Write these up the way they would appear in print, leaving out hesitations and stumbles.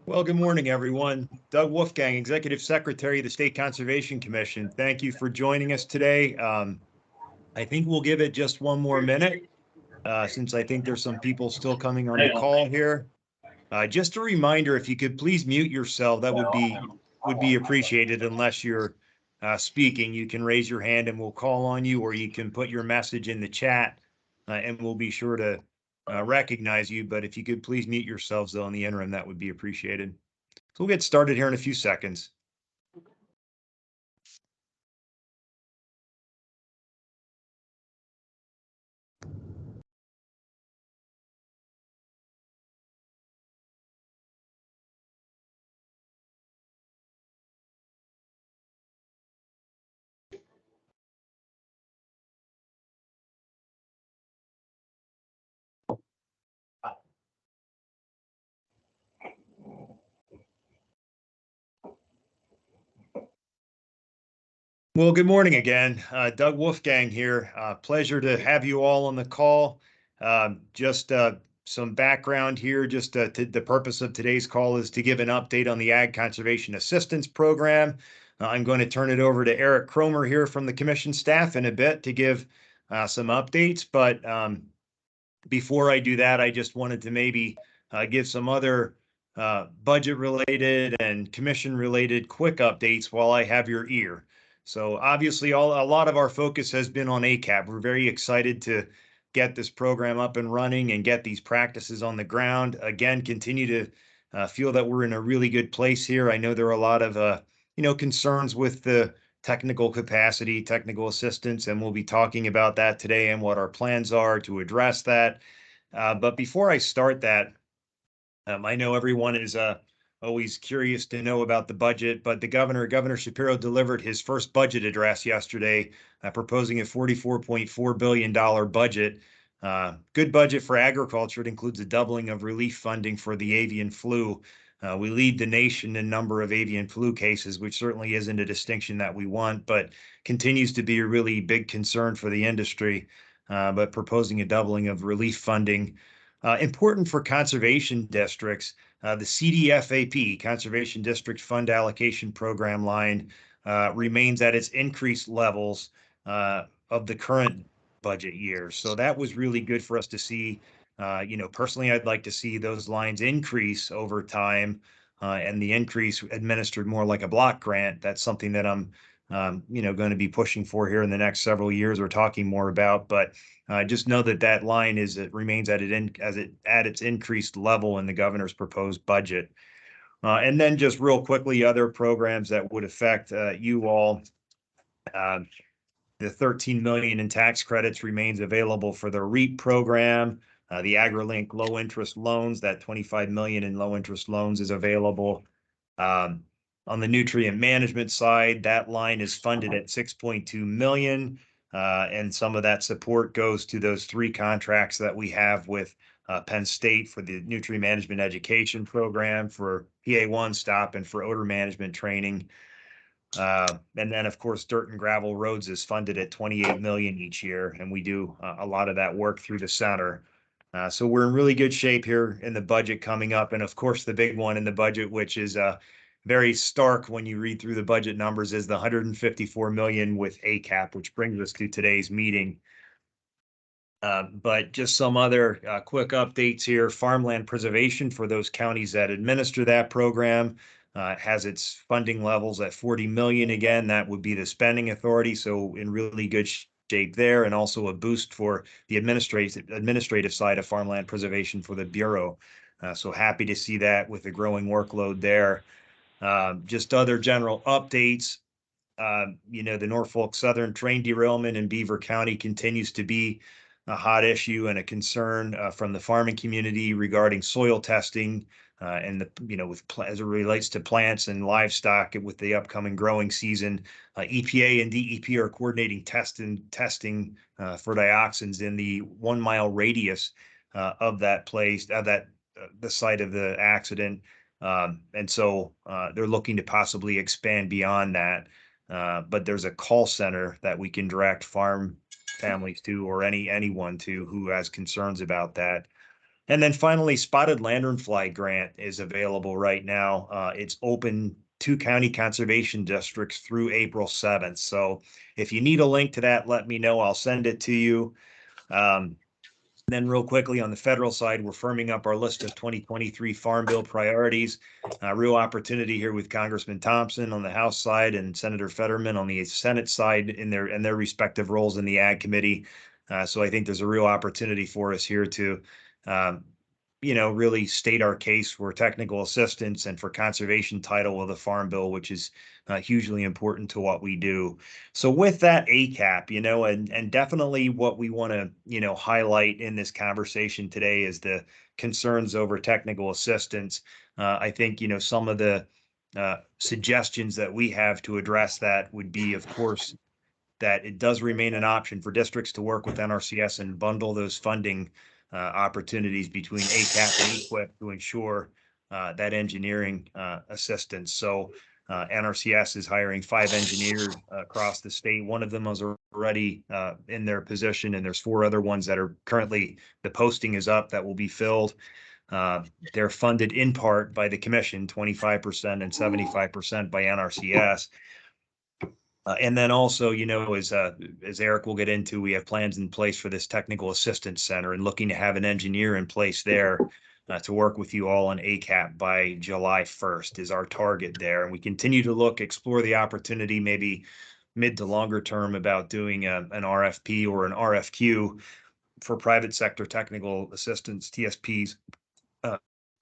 Well, good morning, everyone. Doug Wolfgang, Executive Secretary of the State Conservation Commission. Thank you for joining us today. I think we'll give it just one more minute since I think there's some people still coming on the call here. Just a reminder, if you could please mute yourself, that would be appreciated unless you're speaking. You can raise your hand and we'll call on you, or you can put your message in the chat and we'll be sure to recognize you. But if you could please mute yourselves though in the interim, that would be appreciated. So we'll get started here in a few seconds. Well, good morning again. Doug Wolfgang here. Pleasure to have you all on the call. Just some background here. Just the purpose of today's call is to give an update on the Ag Conservation Assistance Program. I'm going to turn it over to Eric Cromer here from the Commission staff in a bit to give some updates. But before I do that, I just wanted to maybe give some other budget-related and commission-related quick updates while I have your ear. So obviously, a lot of our focus has been on ACAP. We're very excited to get this program up and running and get these practices on the ground. Again, continue to feel that we're in a really good place here. I know there are a lot of concerns with the technical capacity, technical assistance, and we'll be talking about that today and what our plans are to address that. But before I start that, I know everyone is always curious to know about the budget, but Governor Shapiro, delivered his first budget address yesterday, proposing a $44.4 billion budget. Good budget for agriculture. It includes a doubling of relief funding for the avian flu. We lead the nation in number of avian flu cases, which certainly isn't a distinction that we want, but continues to be a really big concern for the industry. But proposing a doubling of relief funding. Important for conservation districts. The CDFAP, Conservation District Fund Allocation Program line, remains at its increased levels of the current budget year. So that was really good for us to see. Personally, I'd like to see those lines increase over time and the increase administered more like a block grant. That's something that I'm going to be pushing for here in the next several years or talking more about. But just know that line remains at its increased level in the governor's proposed budget. And then just real quickly, other programs that would affect you all. The 13 million in tax credits remains available for the REAP program. The AgriLink low interest loans, that 25 million in low interest loans is available. On the nutrient management side, that line is funded at 6.2 million. And some of that support goes to those 3 contracts that we have with Penn State for the nutrient management education program, for PA1 stop, and for odor management training. And then, of course, dirt and gravel roads is funded at 28 million each year, and we do a lot of that work through the center. So we're in really good shape here in the budget coming up. And of course, the big one in the budget, which is very stark when you read through the budget numbers, is the 154 million with ACAP, which brings us to today's meeting. But just some other quick updates here. Farmland preservation for those counties that administer that program has its funding levels at 40 million. Again, that would be the spending authority. So in really good shape there, and also a boost for the administrative side of farmland preservation for the Bureau. So happy to see that with the growing workload there. Just other general updates. The Norfolk Southern train derailment in Beaver County continues to be a hot issue and a concern from the farming community regarding soil testing and as it relates to plants and livestock with the upcoming growing season. EPA and DEP are coordinating testing for dioxins in the 1 mile radius of that place, the site of the accident. And so they're looking to possibly expand beyond that. But there's a call center that we can direct farm families to, or anyone to, who has concerns about that. And then finally, Spotted Lanternfly Grant is available right now. It's open to county conservation districts through April 7th. So if you need a link to that, let me know. I'll send it to you. Then real quickly on the federal side, we're firming up our list of 2023 Farm Bill priorities. Real opportunity here with Congressman Thompson on the House side and Senator Fetterman on the Senate side in their respective roles in the Ag Committee. So I think there's a real opportunity for us here to really state our case for technical assistance and for conservation title of the Farm Bill, which is hugely important to what we do. So with that ACAP, and definitely what we want to, highlight in this conversation today is the concerns over technical assistance. I think, some of the suggestions that we have to address that would be, of course, that it does remain an option for districts to work with NRCS and bundle those funding opportunities between ACAP and EQIP to ensure that engineering assistance. So NRCS is hiring 5 engineers across the state. One of them is already in their position, and there's 4 other ones that are currently, the posting is up, that will be filled. They're funded in part by the commission, 25% and 75% by NRCS. And then also, as Eric will get into, we have plans in place for this technical assistance center and looking to have an engineer in place there to work with you all on ACAP by July 1st is our target there. And we continue to explore the opportunity, maybe mid to longer term, about doing an RFP or an RFQ for private sector technical assistance, TSPs,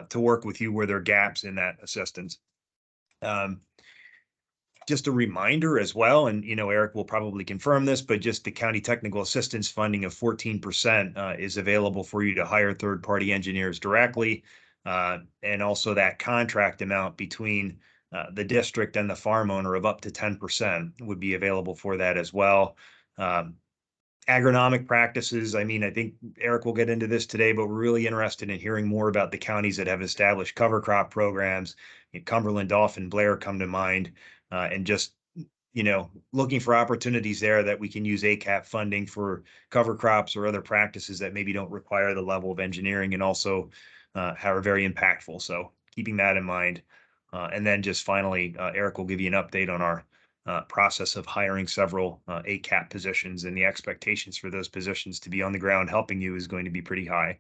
to work with you where there are gaps in that assistance. Just a reminder as well, and Eric will probably confirm this, but just the county technical assistance funding of 14% is available for you to hire third-party engineers directly, and also that contract amount between the district and the farm owner of up to 10% would be available for that as well. Agronomic practices, I think Eric will get into this today, but we're really interested in hearing more about the counties that have established cover crop programs. Cumberland, Dauphin, Blair come to mind. And just, looking for opportunities there that we can use ACAP funding for cover crops or other practices that maybe don't require the level of engineering and also are very impactful. So keeping that in mind. And then just finally, Eric will give you an update on our process of hiring several ACAP positions, and the expectations for those positions to be on the ground helping you is going to be pretty high.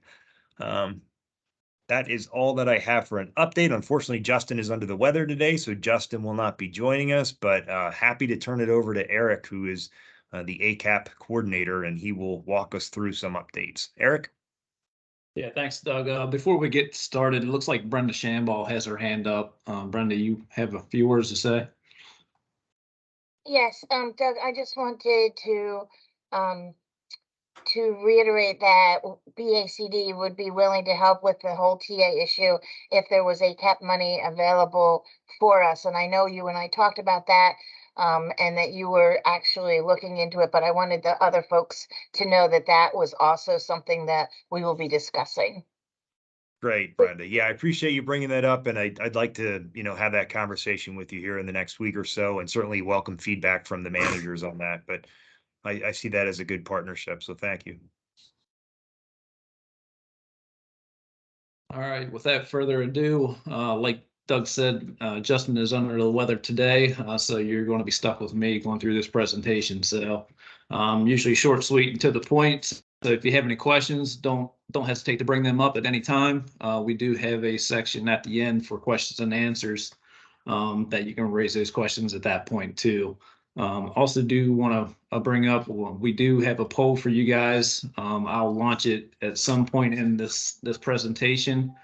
That is all that I have for an update. Unfortunately, Justin is under the weather today, so Justin will not be joining us, but happy to turn it over to Eric, who is the ACAP coordinator, and he will walk us through some updates. Eric? Yeah, thanks, Doug. Before we get started, it looks like Brenda Shambaugh has her hand up. Brenda, you have a few words to say? Yes, Doug, I just wanted to reiterate that BACD would be willing to help with the whole TA issue if there was ACAP money available for us. And I know you and I talked about that, and that you were actually looking into it, but I wanted the other folks to know that that was also something that we will be discussing. Great, Brenda. Yeah, I appreciate you bringing that up, and I'd like to, have that conversation with you here in the next week or so, and certainly welcome feedback from the managers on that. But I see that as a good partnership, so thank you. All right, without further ado, like Doug said, Justin is under the weather today, so you're going to be stuck with me going through this presentation. So usually short, sweet, and to the point. So if you have any questions, don't hesitate to bring them up at any time. We do have a section at the end for questions and answers that you can raise those questions at that point too. Also do want to bring up, we do have a poll for you guys. I'll launch it at some point in this presentation.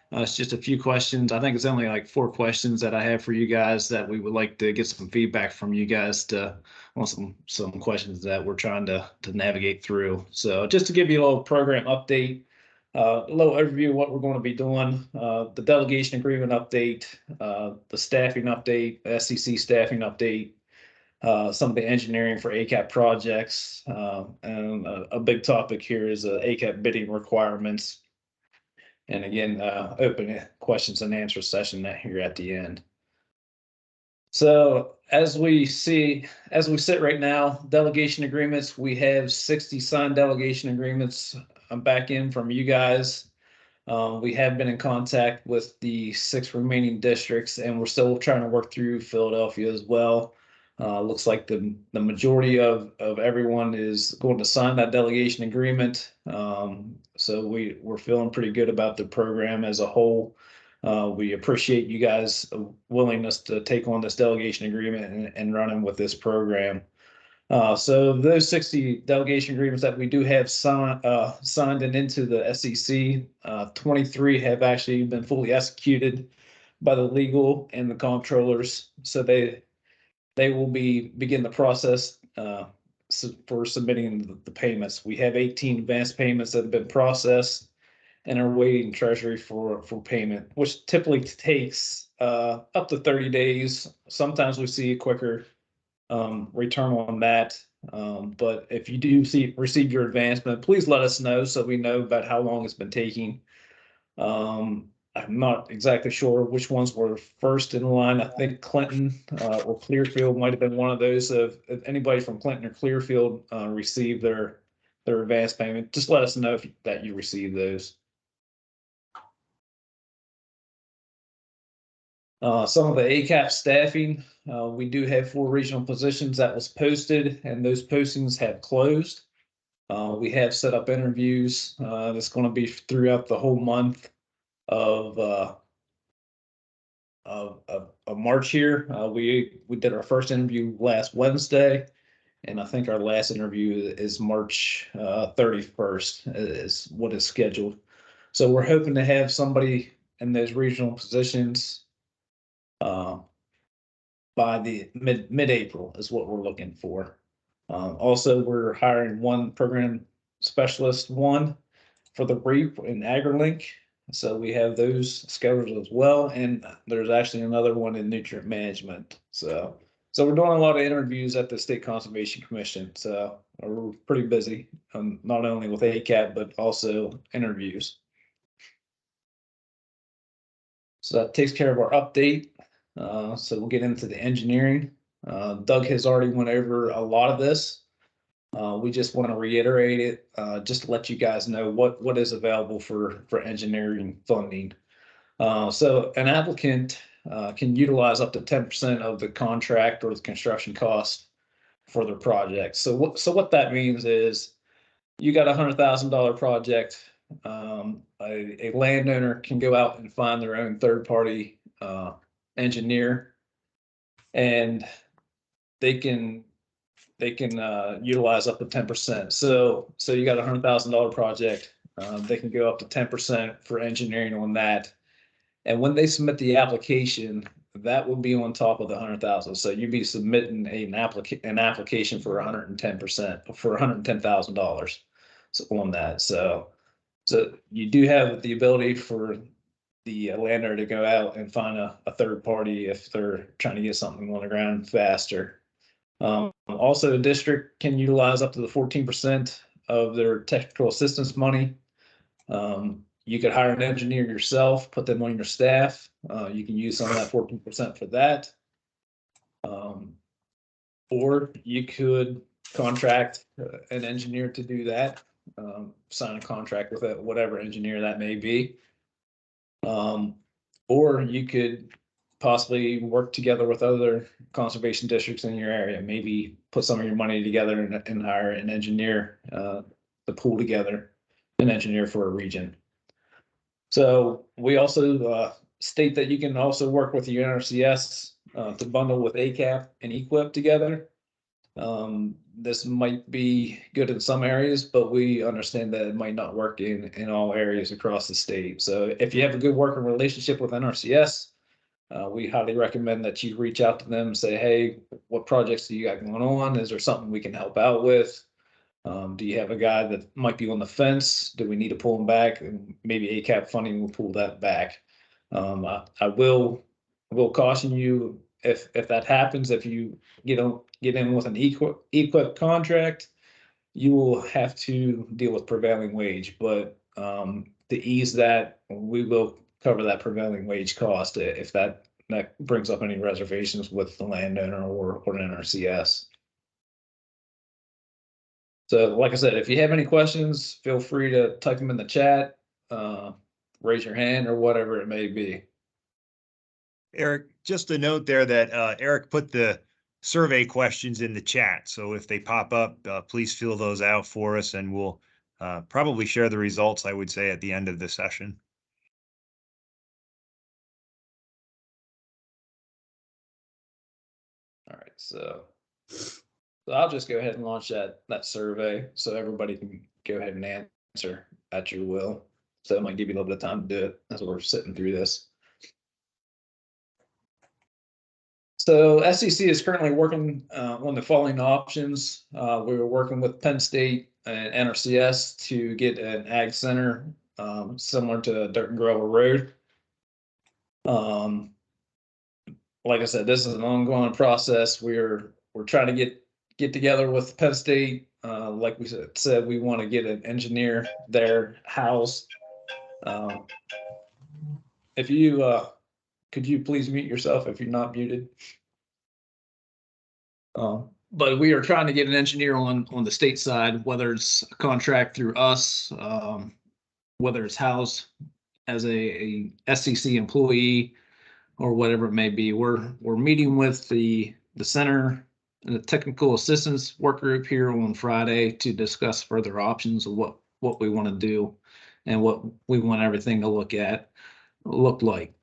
It's just a few questions. I think it's only like 4 questions that I have for you guys that we would like to get some feedback from you guys on some questions that we're trying to navigate through. So just to give you a little program update, a little overview of what we're going to be doing, the delegation agreement update, the staffing update, SEC staffing update, some of the engineering for ACAP projects, and a big topic here is ACAP bidding requirements. And again, open questions and answer session here at the end. So as we sit right now, delegation agreements, we have 60 signed delegation agreements back in from you guys. We have been in contact with the 6 remaining districts, and we're still trying to work through Philadelphia as well. Looks like the majority of everyone is going to sign that delegation agreement. So we're feeling pretty good about the program as a whole. We appreciate you guys' willingness to take on this delegation agreement and running with this program. So those 60 delegation agreements that we do have signed and into the SEC, 23 have actually been fully executed by the legal and the comptrollers. So they will begin the process for submitting the payments. We have 18 advance payments that have been processed and are waiting Treasury for payment, which typically takes up to 30 days. Sometimes we see a quicker return on that. But if you do receive your advancement, please let us know so we know about how long it's been taking. I'm not exactly sure which ones were first in line. I think Clinton or Clearfield might have been one of those. So if anybody from Clinton or Clearfield received their advance payment, just let us know that you received those. Some of the ACAP staffing, we do have 4 regional positions that was posted, and those postings have closed. We have set up interviews. That's going to be throughout the whole month of March here. We did our first interview last Wednesday, and I think our last interview is March 31st is what is scheduled. So we're hoping to have somebody in those regional positions by the mid-April is what we're looking for. Also, we're hiring 1 program specialist, 1 for the REAP and AgriLink. So we have those scheduled as well. And there's actually another one in nutrient management. So we're doing a lot of interviews at the State Conservation Commission. So we're pretty busy, not only with ACAP, but also interviews. So that takes care of our update. So we'll get into the engineering. Doug has already went over a lot of this. We just want to reiterate it, just to let you guys know what is available for engineering funding. So an applicant can utilize up to 10% of the contract or the construction cost for their project. So what that means is you got $100,000 project. A landowner can go out and find their own third-party engineer, and they can utilize up to 10%. So you got $100,000 project. They can go up to 10% for engineering on that. And when they submit the application, that will be on top of the 100,000. So you'd be submitting an application for 110% for $110,000 on that. So you do have the ability for the landowner to go out and find a third party if they're trying to get something on the ground faster. Also, the district can utilize up to the 14% of their technical assistance money. You could hire an engineer yourself, put them on your staff. You can use some of that 14% for that. Or you could contract an engineer to do that, sign a contract with whatever engineer that may be. Or you could possibly work together with other conservation districts in your area, maybe put some of your money together and hire an engineer to pull together an engineer for a region. So we also state that you can also work with your NRCS to bundle with ACAP and EQIP together. This might be good in some areas, but we understand that it might not work in all areas across the state. So if you have a good working relationship with NRCS, we highly recommend that you reach out to them and say, hey, what projects do you got going on? Is there something we can help out with? Do you have a guy that might be on the fence? Do we need to pull him back? And maybe ACAP funding will pull that back. I will caution you if that happens, if you get in with an EQIP contract, you will have to deal with prevailing wage. But to ease that, we will cover that prevailing wage cost if that brings up any reservations with the landowner or an NRCS. So like I said, if you have any questions, feel free to type them in the chat. raise your hand or whatever it may be. Eric, just a note there that Eric put the survey questions in the chat. So if they pop up, please fill those out for us, and we'll probably share the results, I would say, at the end of the session. All right, so I'll just go ahead and launch that survey so everybody can go ahead and answer at your will. So it might give you a little bit of time to do it as we're sitting through this. So SEC is currently working on the following options. We were working with Penn State and NRCS to get an ag center similar to Dirt and Gravel Road. Like I said, this is an ongoing process. We're trying to get together with Penn State. Like we said, we want to get an engineer there housed. If you could you please mute yourself if you're not muted? But we are trying to get an engineer on the state side, whether it's a contract through us, whether it's housed as a SEC employee or whatever it may be. We're meeting with the center and the technical assistance work group here on Friday to discuss further options of what we want to do and what we want everything to look like.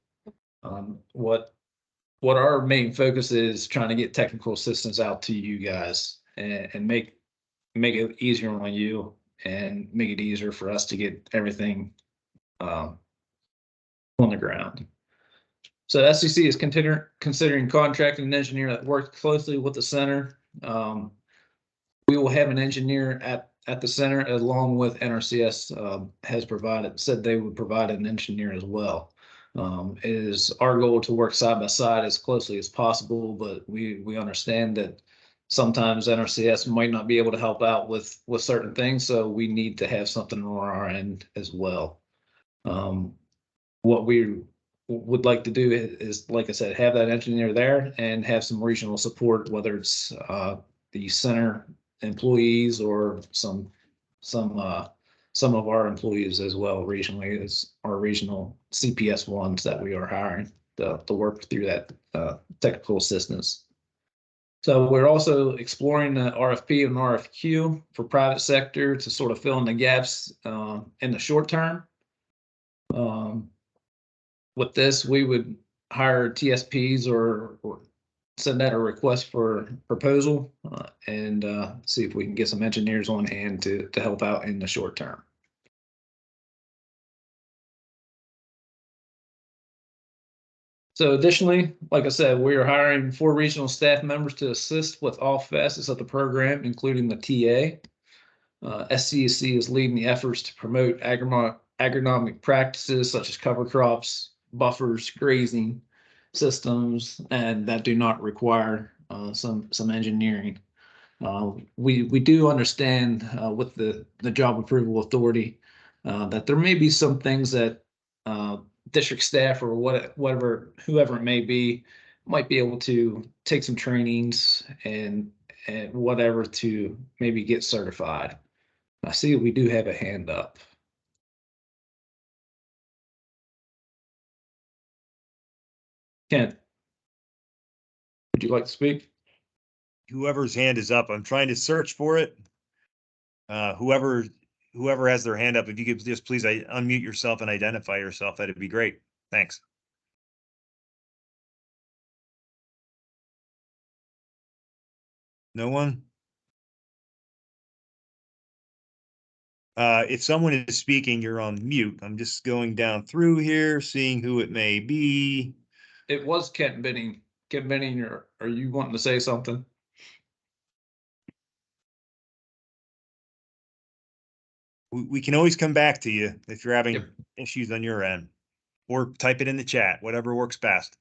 What our main focus is trying to get technical assistance out to you guys and make it easier on you and make it easier for us to get everything on the ground. So SEC is considering contracting an engineer that works closely with the center. We will have an engineer at the center along with NRCS has said they would provide an engineer as well. It is our goal to work side by side as closely as possible, but we understand that sometimes NRCS might not be able to help out with certain things, so we need to have something on our end as well. What we would like to do is, like I said, have that engineer there and have some regional support, whether it's the center employees or some of our employees as well regionally, as our regional CPS ones that we are hiring to work through that technical assistance. So we're also exploring the RFP and RFQ for private sector to sort of fill in the gaps in the short term. With this, we would hire TSPs or send out a request for proposal and see if we can get some engineers on hand to help out in the short term. So additionally, like I said, we are hiring 4 regional staff members to assist with all facets of the program, including the TA. SCEC is leading the efforts to promote agronomic practices such as cover crops, buffers, grazing systems, and that do not require some engineering. We do understand with the job approval authority that there may be some things that district staff or whoever it may be might be able to take some trainings and whatever to maybe get certified. I see we do have a hand up. Kent, would you like to speak? Whoever's hand is up, I'm trying to search for it. Whoever has their hand up, if you could just please unmute yourself and identify yourself, that'd be great. Thanks. No one? If someone is speaking, you're on mute. I'm just going down through here, seeing who it may be. It was Kent Benning. Kent Benning, are you wanting to say something? We can always come back to you if you're having Yep. issues on your end, or type it in the chat, whatever works best.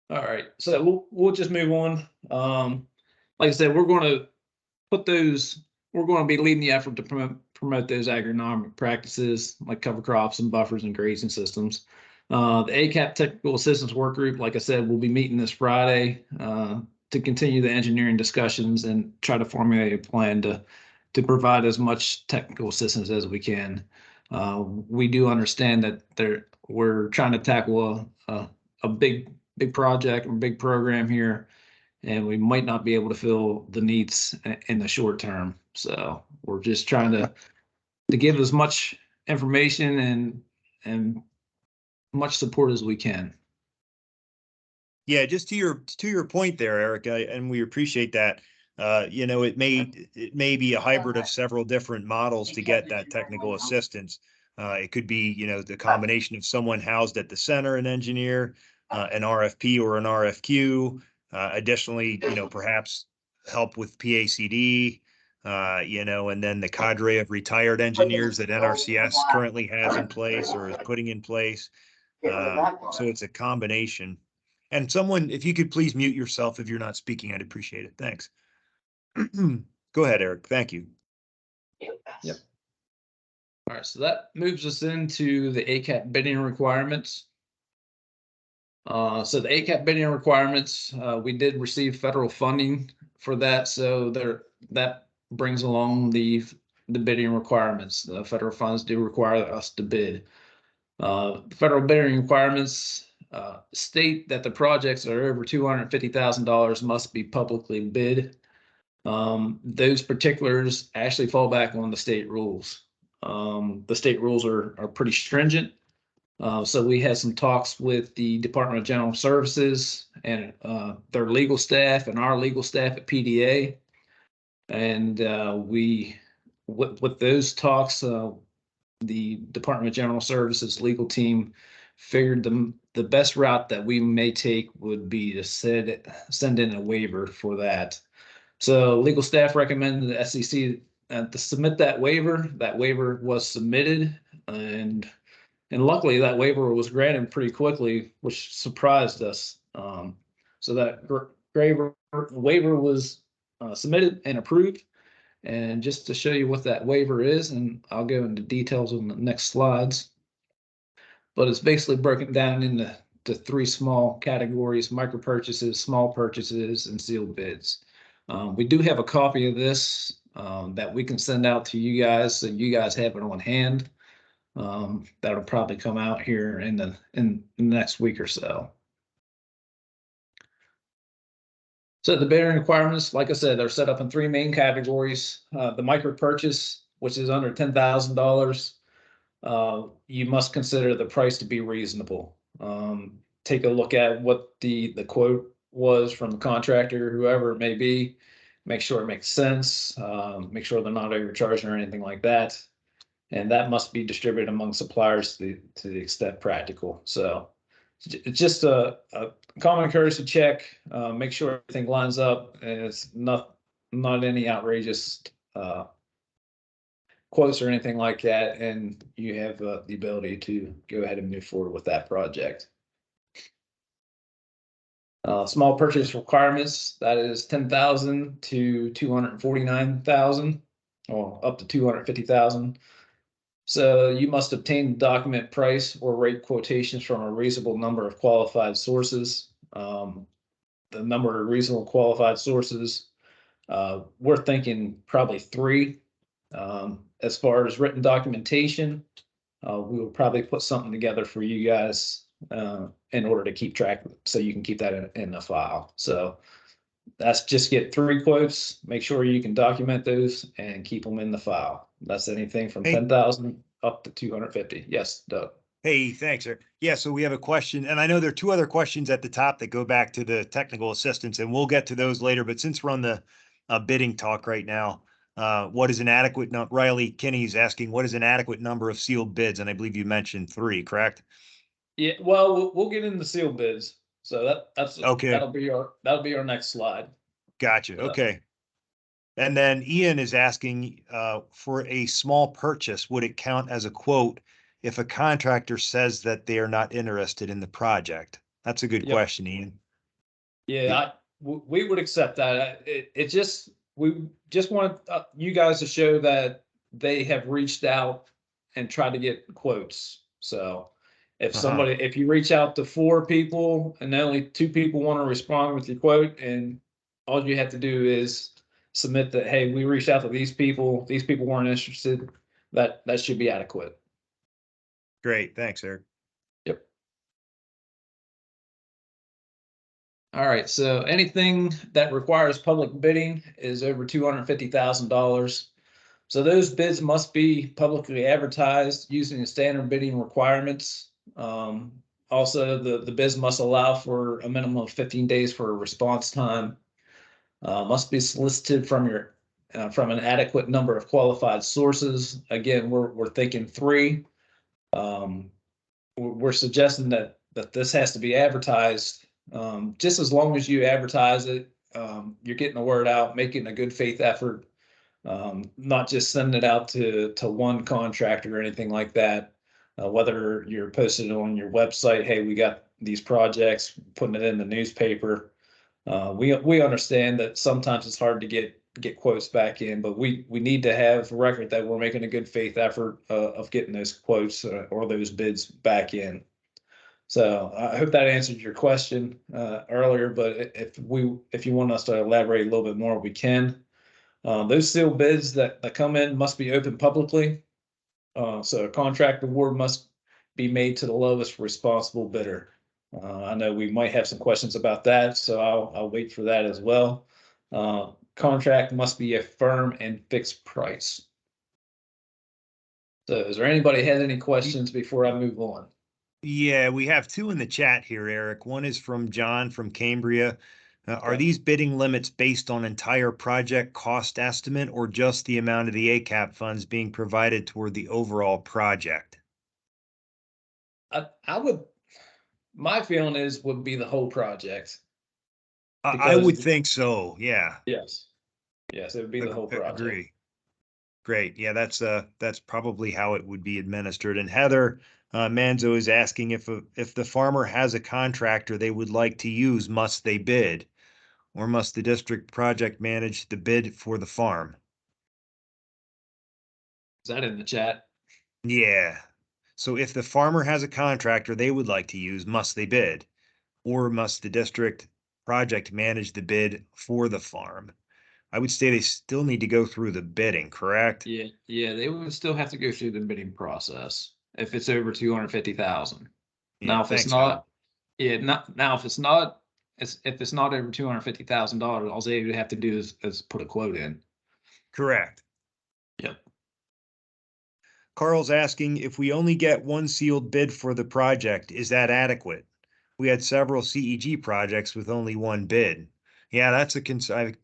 All right, so we'll just move on. Like I said, we're going to be leading the effort to promote those agronomic practices like cover crops and buffers and grazing systems. The ACAP Technical Assistance Work Group, like I said, will be meeting this Friday to continue the engineering discussions and try to formulate a plan to to provide as much technical assistance as we can. We do understand that we're trying to tackle a big project, a big program here, and we might not be able to fill the needs in the short term. So we're just trying to give as much information and much support as we can. Yeah, just to your point there, Eric, and we appreciate that. You know, it may be a hybrid of several different models to get that technical assistance. It could be, you know, the combination of someone housed at the center, an engineer, an RFP or an RFQ. Additionally, you know, perhaps help with PACD, you know, and then the cadre of retired engineers that NRCS currently has in place or is putting in place. So it's a combination. And someone, if you could please mute yourself if you're not speaking, I'd appreciate it. Thanks. Go ahead, Eric. Thank you. Yep. All right, so that moves us into the ACAP bidding requirements. So the ACAP bidding requirements, we did receive federal funding for that, so that brings along the bidding requirements. The federal funds do require us to bid. Federal bidding requirements state that the projects that are over $250,000 must be publicly bid. Those particulars actually fall back on the state rules. The state rules are pretty stringent. So we had some talks with the Department of General Services and their legal staff and our legal staff at PDA. And with those talks, the Department of General Services legal team figured the best route that we may take would be to send in a waiver for that. So legal staff recommended the SEC to submit that waiver. That waiver was submitted, and luckily that waiver was granted pretty quickly, which surprised us. So that waiver was submitted and approved. And just to show you what that waiver is, and I'll go into details on the next slides, but it's basically broken down into three small categories: micro purchases, small purchases, and sealed bids. We do have a copy of this that we can send out to you guys, so you guys have it on hand. That'll probably come out here in the next week or so. So the bidding requirements, like I said, they're set up in three main categories. The micro purchase, which is under $10,000, you must consider the price to be reasonable. Take a look at what the quote was from the contractor, whoever it may be. Make sure it makes sense. Make sure they're not overcharging or anything like that. And that must be distributed among suppliers to the extent practical. So it's just a common courtesy check. Make sure everything lines up and it's not any outrageous quotes or anything like that, and you have the ability to go ahead and move forward with that project. Small purchase requirements, that is 10,000 to 249,000, or up to 250,000. So you must obtain the document price or rate quotations from a reasonable number of qualified sources. The number of reasonable qualified sources, we're thinking probably 3. As far as written documentation, we will probably put something together for you guys in order to keep track, so you can keep that in the file. So that's just get 3 quotes, make sure you can document those and keep them in the file. That's anything from 10,000 up to 250. Yes, Doug. Hey, thanks, sir. Yeah, so we have a question, and I know there are 2 other questions at the top that go back to the technical assistance, and we'll get to those later. But since we're on the bidding talk right now, what is an adequate number? Riley Kinney's asking, what is an adequate number of sealed bids? And I believe you mentioned 3, correct? Yeah, well, we'll get into sealed bids. So that's okay. That'll be our next slide. Gotcha. Okay. And then Ian is asking, for a small purchase, would it count as a quote if a contractor says that they are not interested in the project? That's a good question, Ian. Yeah, we would accept that. We just want you guys to show that they have reached out and tried to get quotes. So if you reach out to 4 people and only 2 people want to respond with your quote, and all you have to do is submit that, hey, we reached out to these people weren't interested, that should be adequate. Great. Thanks, Eric. Yep. All right, so anything that requires public bidding is over $250,000. So those bids must be publicly advertised using the standard bidding requirements. Also, the bids must allow for a minimum of 15 days for a response time. Must be solicited from from an adequate number of qualified sources. Again, we're thinking 3. We're suggesting that this has to be advertised. Just as long as you advertise it, you're getting the word out, making a good faith effort, not just sending it out to one contractor or anything like that. Whether you're posting it on your website, hey, we got these projects, putting it in the newspaper. We understand that sometimes it's hard to get quotes back in, but we need to have a record that we're making a good faith effort of getting those quotes or those bids back in. So I hope that answered your question earlier, but if you want us to elaborate a little bit more, we can. Those sealed bids that come in must be open publicly. So a contract award must be made to the lowest responsible bidder. I know we might have some questions about that, so I'll wait for that as well. Contract must be a firm and fixed price. So is there anybody has any questions before I move on? Yeah, we have 2 in the chat here, Eric. One is from John from Cambria. Are Okay. these bidding limits based on entire project cost estimate or just the amount of the ACAP funds being provided toward the overall project? I would, my feeling would be the whole project. I Because would think so. Yeah, yes, it would be the whole project. agree. Great. Yeah, that's probably how it would be administered. And Heather Manzo is asking if the farmer has a contractor they would like to use, must they bid, or must the district project manage the bid for the farm? Is that in the chat? Yeah. So if the farmer has a contractor they would like to use, must they bid, or must the district project manage the bid for the farm? I would say they still need to go through the bidding, correct? Yeah, they would still have to go through the bidding process if it's over 250,000. Yeah. Now, if it's Thanks, Heather. not, yeah, not now if it's not, if it's not over $250,000, all they would have to do is put a quote in. Correct. Yep. Carl's asking if we only get one sealed bid for the project, is that adequate? We had several CEG projects with only one bid. Yeah, that's a concern.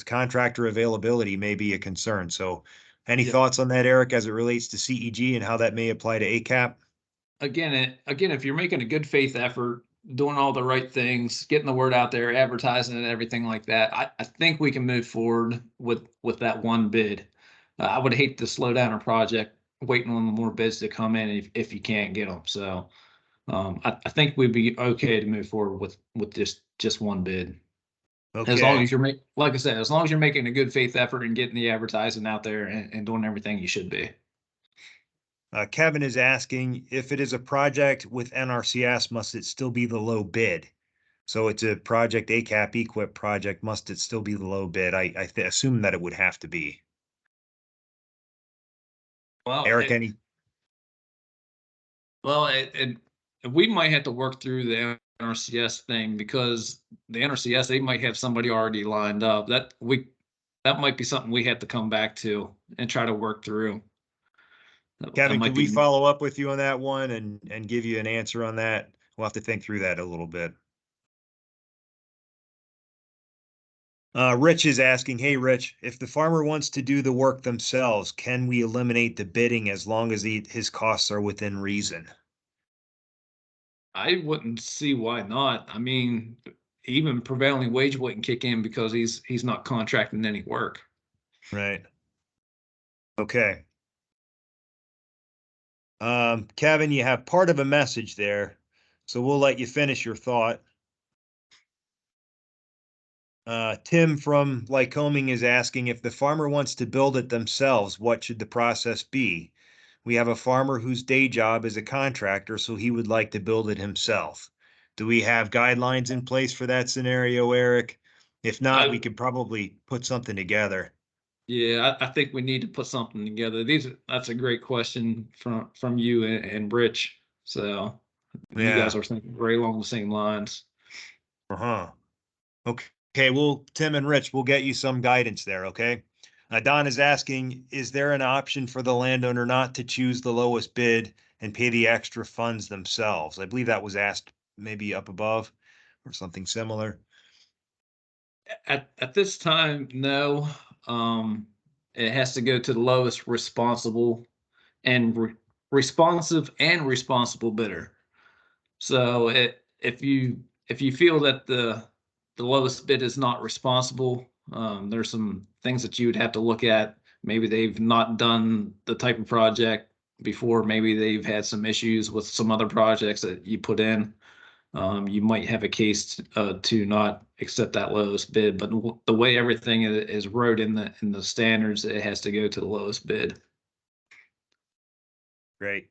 Contractor availability may be a concern. So, any Yep. thoughts on that, Eric, as it relates to CEG and how that may apply to ACAP? Again, if you're making a good faith effort, doing all the right things, getting the word out there, advertising and everything like that, I think we can move forward with that one bid. I would hate to slow down a project waiting on more bids to come in if you can't get them. So I think we'd be okay to move forward with just one bid. As long Okay. as like I said, as long as you're making a good faith effort and getting the advertising out there and doing everything you should be. Kevin is asking if it is a project with NRCS, must it still be the low bid? So it's a project ACAP equip project, must it still be the low bid? I assume that it would have to be. Well, Eric, any? we might have to work through the NRCS thing because the NRCS, they might have somebody already lined up. That might be something we have to come back to and try to work through. That Kevin, might could we be, follow up with you on that one and give you an answer on that? We'll have to think through that a little bit. Rich is asking, hey, Rich, if the farmer wants to do the work themselves, can we eliminate the bidding as long as his costs are within reason? I wouldn't see why not. I mean, even prevailing wage wouldn't kick in because he's not contracting any work. Right. Okay. Kevin, you have part of a message there, so we'll let you finish your thought. Tim from Lycoming is asking if the farmer wants to build it themselves, what should the process be? We have a farmer whose day job is a contractor, so he would like to build it himself. Do we have guidelines in place for that scenario, Eric? If not, I- we could probably put something together. Yeah, I think we need to put something together. That's a great question from you and Rich. So you guys Yeah. are thinking right along the same lines. Uh-huh. Okay, well, Tim and Rich, we'll get you some guidance there, okay? Don is asking, is there an option for the landowner not to choose the lowest bid and pay the extra funds themselves? I believe that was asked maybe up above or something similar. At this time, no. Um, it has to go to the lowest responsible and responsive and responsible bidder. So if you feel that the lowest bid is not responsible, there's some things that you would have to look at. Maybe they've not done the type of project before. Maybe they've had some issues with some other projects that you put in. You might have a case to not accept that lowest bid. But the way everything is wrote in the standards, it has to go to the lowest bid. Great.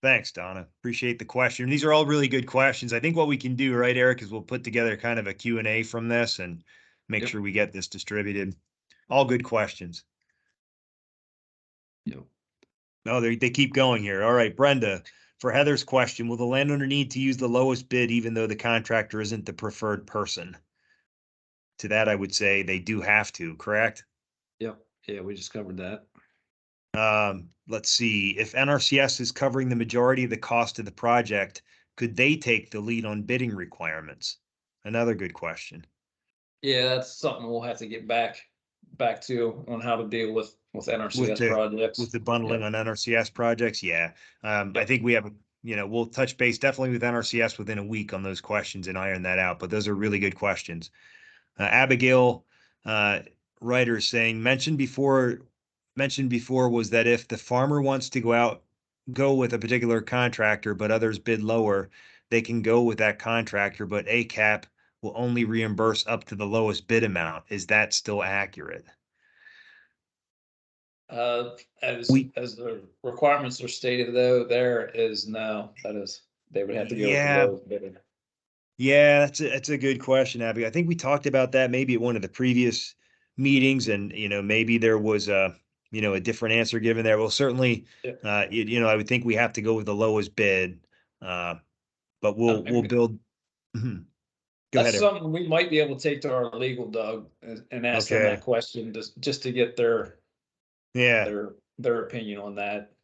Thanks, Donna. Appreciate the question. These are all really good questions. I think what we can do, right, Eric, is we'll put together kind of a Q&A from this and make Yep. sure we get this distributed. All good questions. Yep. No, they keep going here. All right, Brenda, for Heather's question, will the landowner need to use the lowest bid even though the contractor isn't the preferred person? To that, I would say they do have to, correct? Yep. Yeah, we just covered that. Let's see. If NRCS is covering the majority of the cost of the project, could they take the lead on bidding requirements? Another good question. Yeah, that's something we'll have to get back to on how to deal with With NRCS the projects. with the bundling Yep. on NRCS projects, yeah. I Yep. think we have, we'll touch base definitely with NRCS within a week on those questions and iron that out. But those are really good questions. Abigail Ryder is saying mentioned before was that if the farmer wants to go with a particular contractor, but others bid lower, they can go with that contractor, but ACAP will only reimburse up to the lowest bid amount. Is that still accurate? As We the requirements are stated though, there is no, that is, they would have to go with the Yeah, lowest bidder. yeah, that's a good question, Abby. I think we talked about that maybe at one of the previous meetings, and maybe there was a different answer given there. Well, certainly, Yeah. I would think we have to go with the lowest bid, but we'll And build. Mhm. Go that's ahead, Eric. something we might be able to take to our legal Doug and ask them that Okay. question just to get their Yeah, their opinion on that.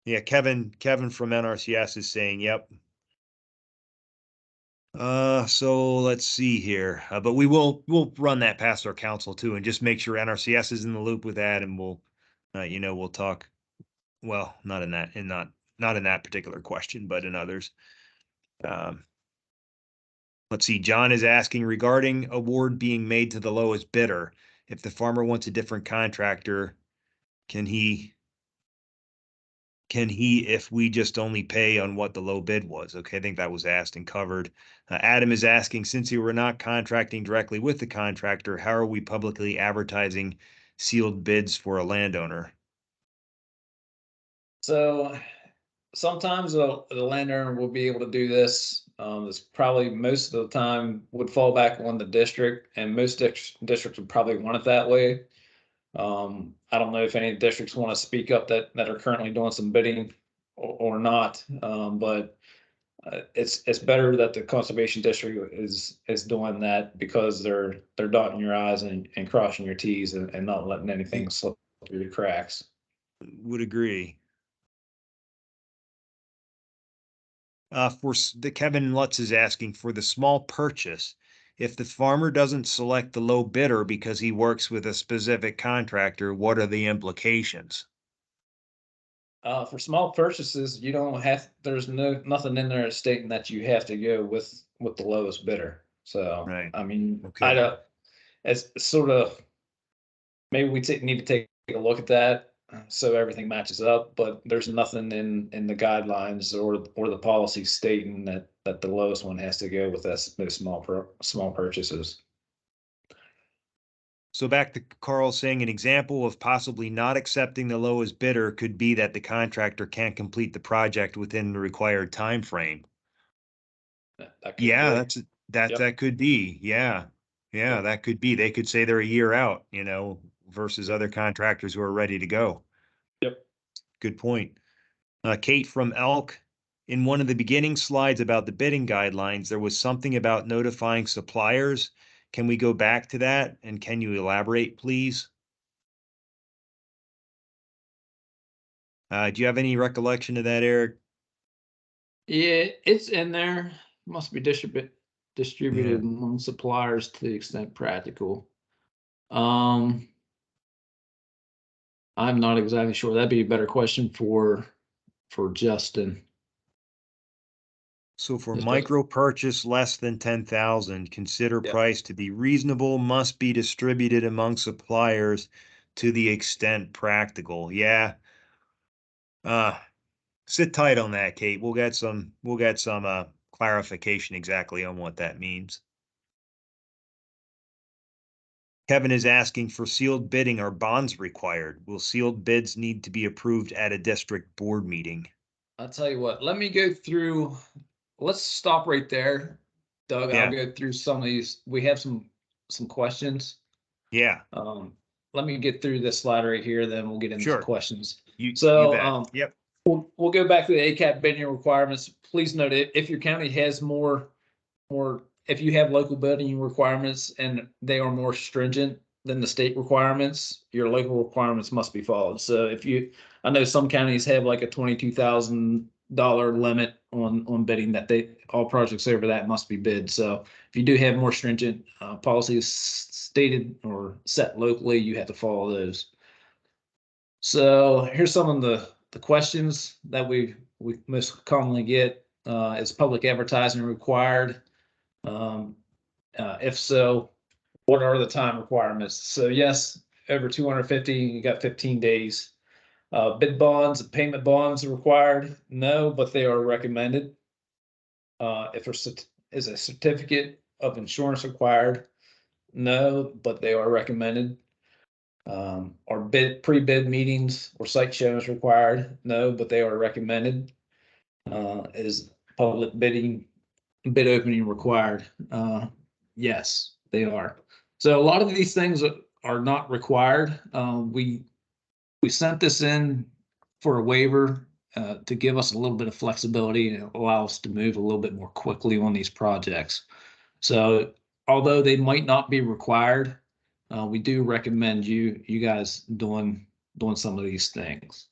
yeah. Kevin from NRCS is saying, "Yep." So let's see here. But we'll run that past our council too, and just make sure NRCS is in the loop with that, and we'll talk. Well, not in that, and not in that particular question, but in others. Um, let's see. John is asking regarding award being made to the lowest bidder. If the farmer wants a different contractor, can he? If we just only pay on what the low bid was? Okay, I think that was asked and covered. Adam is asking, since we were not contracting directly with the contractor, how are we publicly advertising sealed bids for a landowner? So sometimes the landowner will be able to do this. It's probably most of the time would fall back on the district, and most districts would probably want it that way. I don't know if any districts want to speak up that are currently doing some bidding or not. But it's better that the conservation district is doing that because they're dotting your i's and crossing your t's and not letting anything slip through the cracks. Would agree. The Kevin Lutz is asking for the small purchase. If the farmer doesn't select the low bidder because he works with a specific contractor, what are the implications? For small purchases, you don't have, there's nothing in there stating that you have to go with the lowest bidder. So, Right. I mean, I Okay. don't, it's sort of, maybe we need to take a look at that so everything matches up, but there's nothing in the guidelines or the policy stating that the lowest one has to go with those small purchases. So back to Carl saying an example of possibly not accepting the lowest bidder could be that the contractor can't complete the project within the required time frame. That could Yeah, be. Yep. That could be, yeah. Yeah, that could be. They could say they're a year out, versus other contractors who are ready to go. Yep. Good point. Kate from Elk, in one of the beginning slides about the bidding guidelines, there was something about notifying suppliers. Can we go back to that? And can you elaborate, please? Do you have any recollection of that, Eric? Yeah, it's in there. Must be distributed Yeah. among suppliers to the extent practical. Um, I'm not exactly sure. That'd be a better question for Justin. So for Yes, micro purchase less than 10,000, consider Yeah. price to be reasonable, must be distributed among suppliers to the extent practical. Yeah. Uh, Sit tight on that, Kate. We'll get some clarification exactly on what that means. Kevin is asking for sealed bidding. Are bonds required? Will sealed bids need to be approved at a district board meeting? I'll tell you what, let me go through, let's stop right there. Doug, I'll Yeah, go through some of these. We have some questions. yeah, Let me get through this slide right here, then we'll get into some sure. questions. You So, bet. Yep. we'll go back to the ACAP bidding requirements. Please note it, if your county has more, if you have local bidding requirements and they are more stringent than the state requirements, your local requirements must be followed. So I know some counties have like a $22,000 limit on bidding that all projects over that must be bid. So if you do have more stringent policies stated or set locally, you have to follow those. So here's some of the questions that we most commonly get. Is public advertising required? If so, what are the time requirements? So yes, over 250, you got 15 days. Bid bonds and payment bonds are required? No, but they are recommended. If is a certificate of insurance required? No, but they are recommended. Are pre-bid meetings or site shows required? No, but they are recommended. Is public bid opening required? Yes, they are. So a lot of these things are not required. We sent this in for a waiver to give us a little bit of flexibility and allow us to move a little bit more quickly on these projects. So although they might not be required, we do recommend you guys doing some of these things.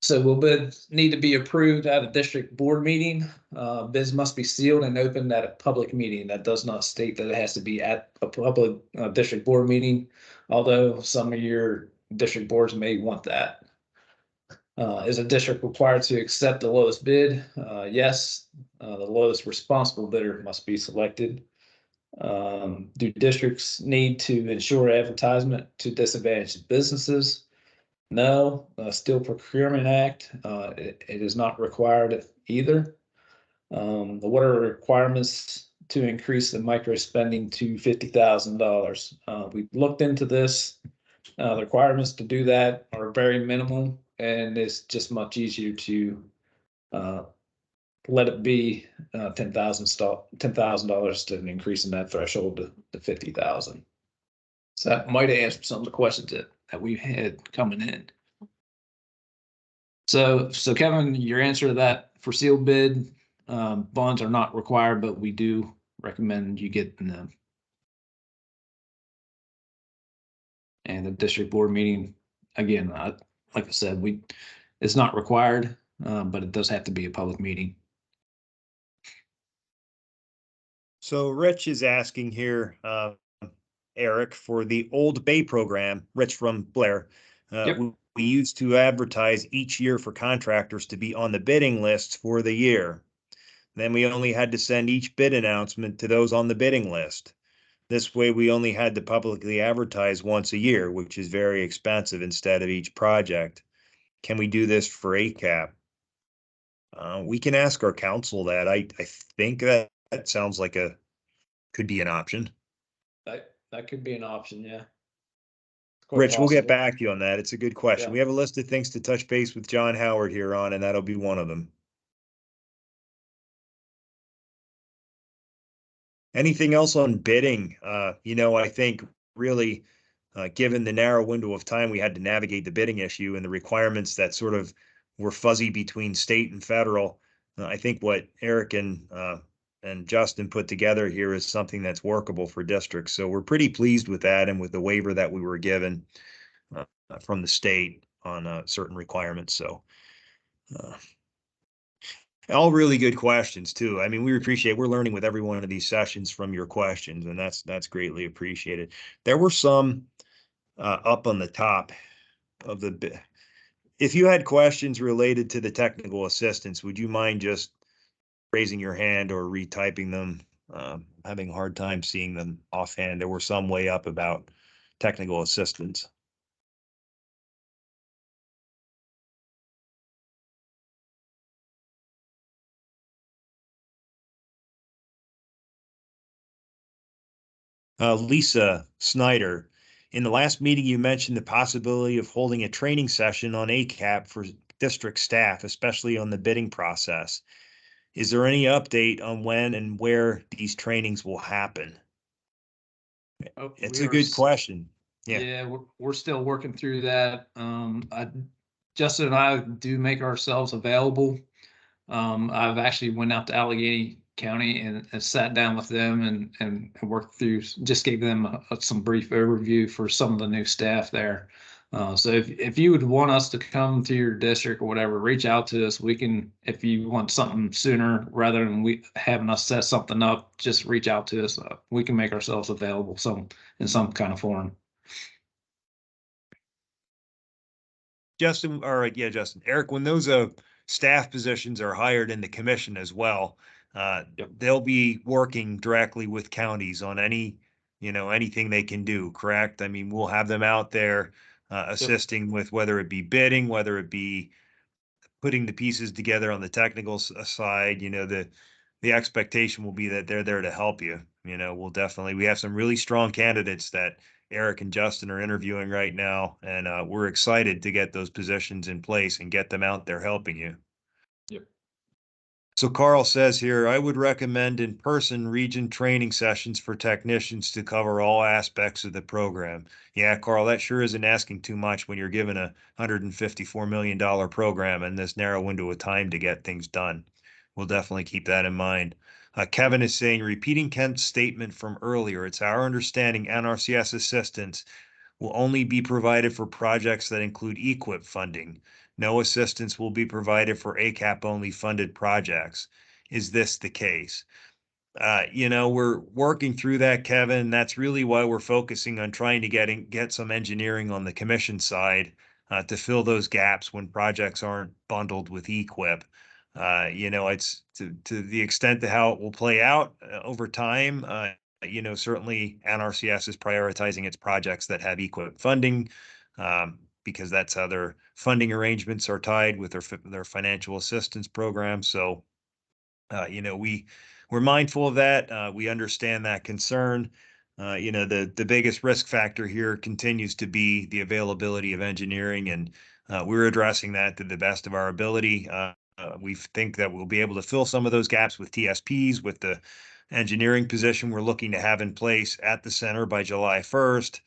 So will bids need to be approved at a district board meeting? Bids must be sealed and opened at a public meeting. That does not state that it has to be at a public district board meeting, although some of your district boards may want that. Is a district required to accept the lowest bid? Yes, the lowest responsible bidder must be selected. Do districts need to ensure advertisement to disadvantaged businesses? No, Steel Procurement Act, it is not required either. What are the requirements to increase the micro spending to $50,000? We looked into this. The requirements to do that are very minimal, and it's just much easier to let it be $10,000 to increasing that threshold to 50,000. So that might have answered some of the questions that we had coming in. So Kevin, your answer to that, for sealed bid, bonds are not required, but we do recommend you getting them. And the district board meeting, again, like I said, it's not required, but it does have to be a public meeting. So Rich is asking here, Eric, for the Old Bay program, Rich from Blair. Yep. We used to advertise each year for contractors to be on the bidding lists for the year. Then we only had to send each bid announcement to those on the bidding list. This way, we only had to publicly advertise once a year, which is very expensive instead of each project. Can we do this for ACAP? We can ask our council that. I think that sounds like could be an option. That could be an option, yeah. Quite Rich, we'll get possible. back to you on that. It's a good question. Yeah. We have a list of things to touch base with John Howard here on, and that'll be one of them. Anything else on bidding? I think really, given the narrow window of time we had to navigate the bidding issue and the requirements that sort of were fuzzy between state and federal, I think what Eric and Justin put together here is something that's workable for districts. So we're pretty pleased with that and with the waiver that we were given from the state on certain requirements. So uh, all really good questions too. I mean, we're learning with every one of these sessions from your questions, and that's greatly appreciated. There were some up on the top of if you had questions related to the technical assistance, would you mind just raising your hand or retyping them? Having a hard time seeing them offhand. There were some way up about technical assistance. Lisa Snyder, in the last meeting, you mentioned the possibility of holding a training session on ACAP for district staff, especially on the bidding process. Is there any update on when and where these trainings will happen? It's a good question. Yeah. Yeah, we're still working through that. Justin and I do make ourselves available. I've actually went out to Allegheny County and sat down with them and worked through, just gave them some brief overview for some of the new staff there. So if you would want us to come to your district or whatever, reach out to us. We can, if you want something sooner rather than we having us set something up, just reach out to us. We can make ourselves available in some kind of form. Justin, Eric, when those staff positions are hired in the commission as well, Yep. they'll be working directly with counties on anything they can do, correct? I mean, we'll have them out there assisting with whether it be bidding, whether it be putting the pieces together on the technical side. The expectation will be that they're there to help you. We have some really strong candidates that Eric and Justin are interviewing right now, and we're excited to get those positions in place and get them out there helping you. Yep. So Carl says here, I would recommend in-person region training sessions for technicians to cover all aspects of the program. Yeah, Carl, that sure isn't asking too much when you're given a $154 million program and this narrow window of time to get things done. We'll definitely keep that in mind. Kevin is saying, repeating Kent's statement from earlier, it's our understanding NRCS assistance will only be provided for projects that include EQIP funding. No assistance will be provided for ACAP only funded projects. Is this the case? We're working through that, Kevin. That's really why we're focusing on trying to get some engineering on the commission side to fill those gaps when projects aren't bundled with EQIP. It's to the extent to how it will play out over time. Certainly NRCS is prioritizing its projects that have EQIP funding because that's how their funding arrangements are tied with their financial assistance program. So, we're mindful of that. We understand that concern. The biggest risk factor here continues to be the availability of engineering, and we're addressing that to the best of our ability. We think that we'll be able to fill some of those gaps with TSPs, with the engineering position we're looking to have in place at the center by July 1st.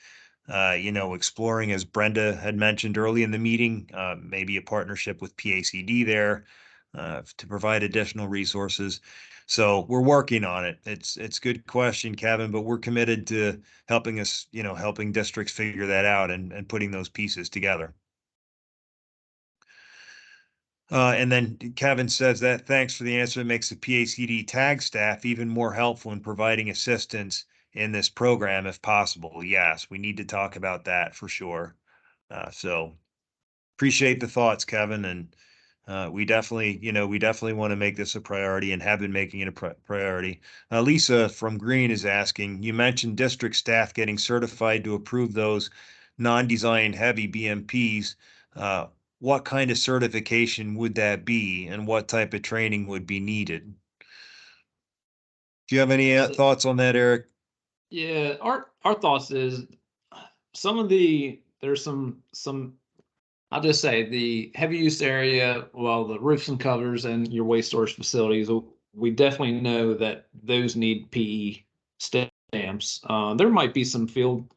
Exploring, as Brenda had mentioned early in the meeting, maybe a partnership with PACD there to provide additional resources. So we're working on it. It's a good question, Kevin, but we're committed to helping districts figure that out and putting those pieces together. And then Kevin says that thanks for the answer. It makes the PACD tag staff even more helpful in providing assistance in this program if possible. Yes, we need to talk about that for sure. So appreciate the thoughts, Kevin, and we definitely want to make this a priority and have been making it a priority. Lisa from Green is asking, you mentioned district staff getting certified to approve those non-design heavy BMPs. What kind of certification would that be and what type of training would be needed? Do you have any thoughts on that, Eric? Yeah, our thoughts is there's some I'll just say the heavy use area, well, the roofs and covers and your waste storage facilities, we definitely know that those need PE stamps. There might be some field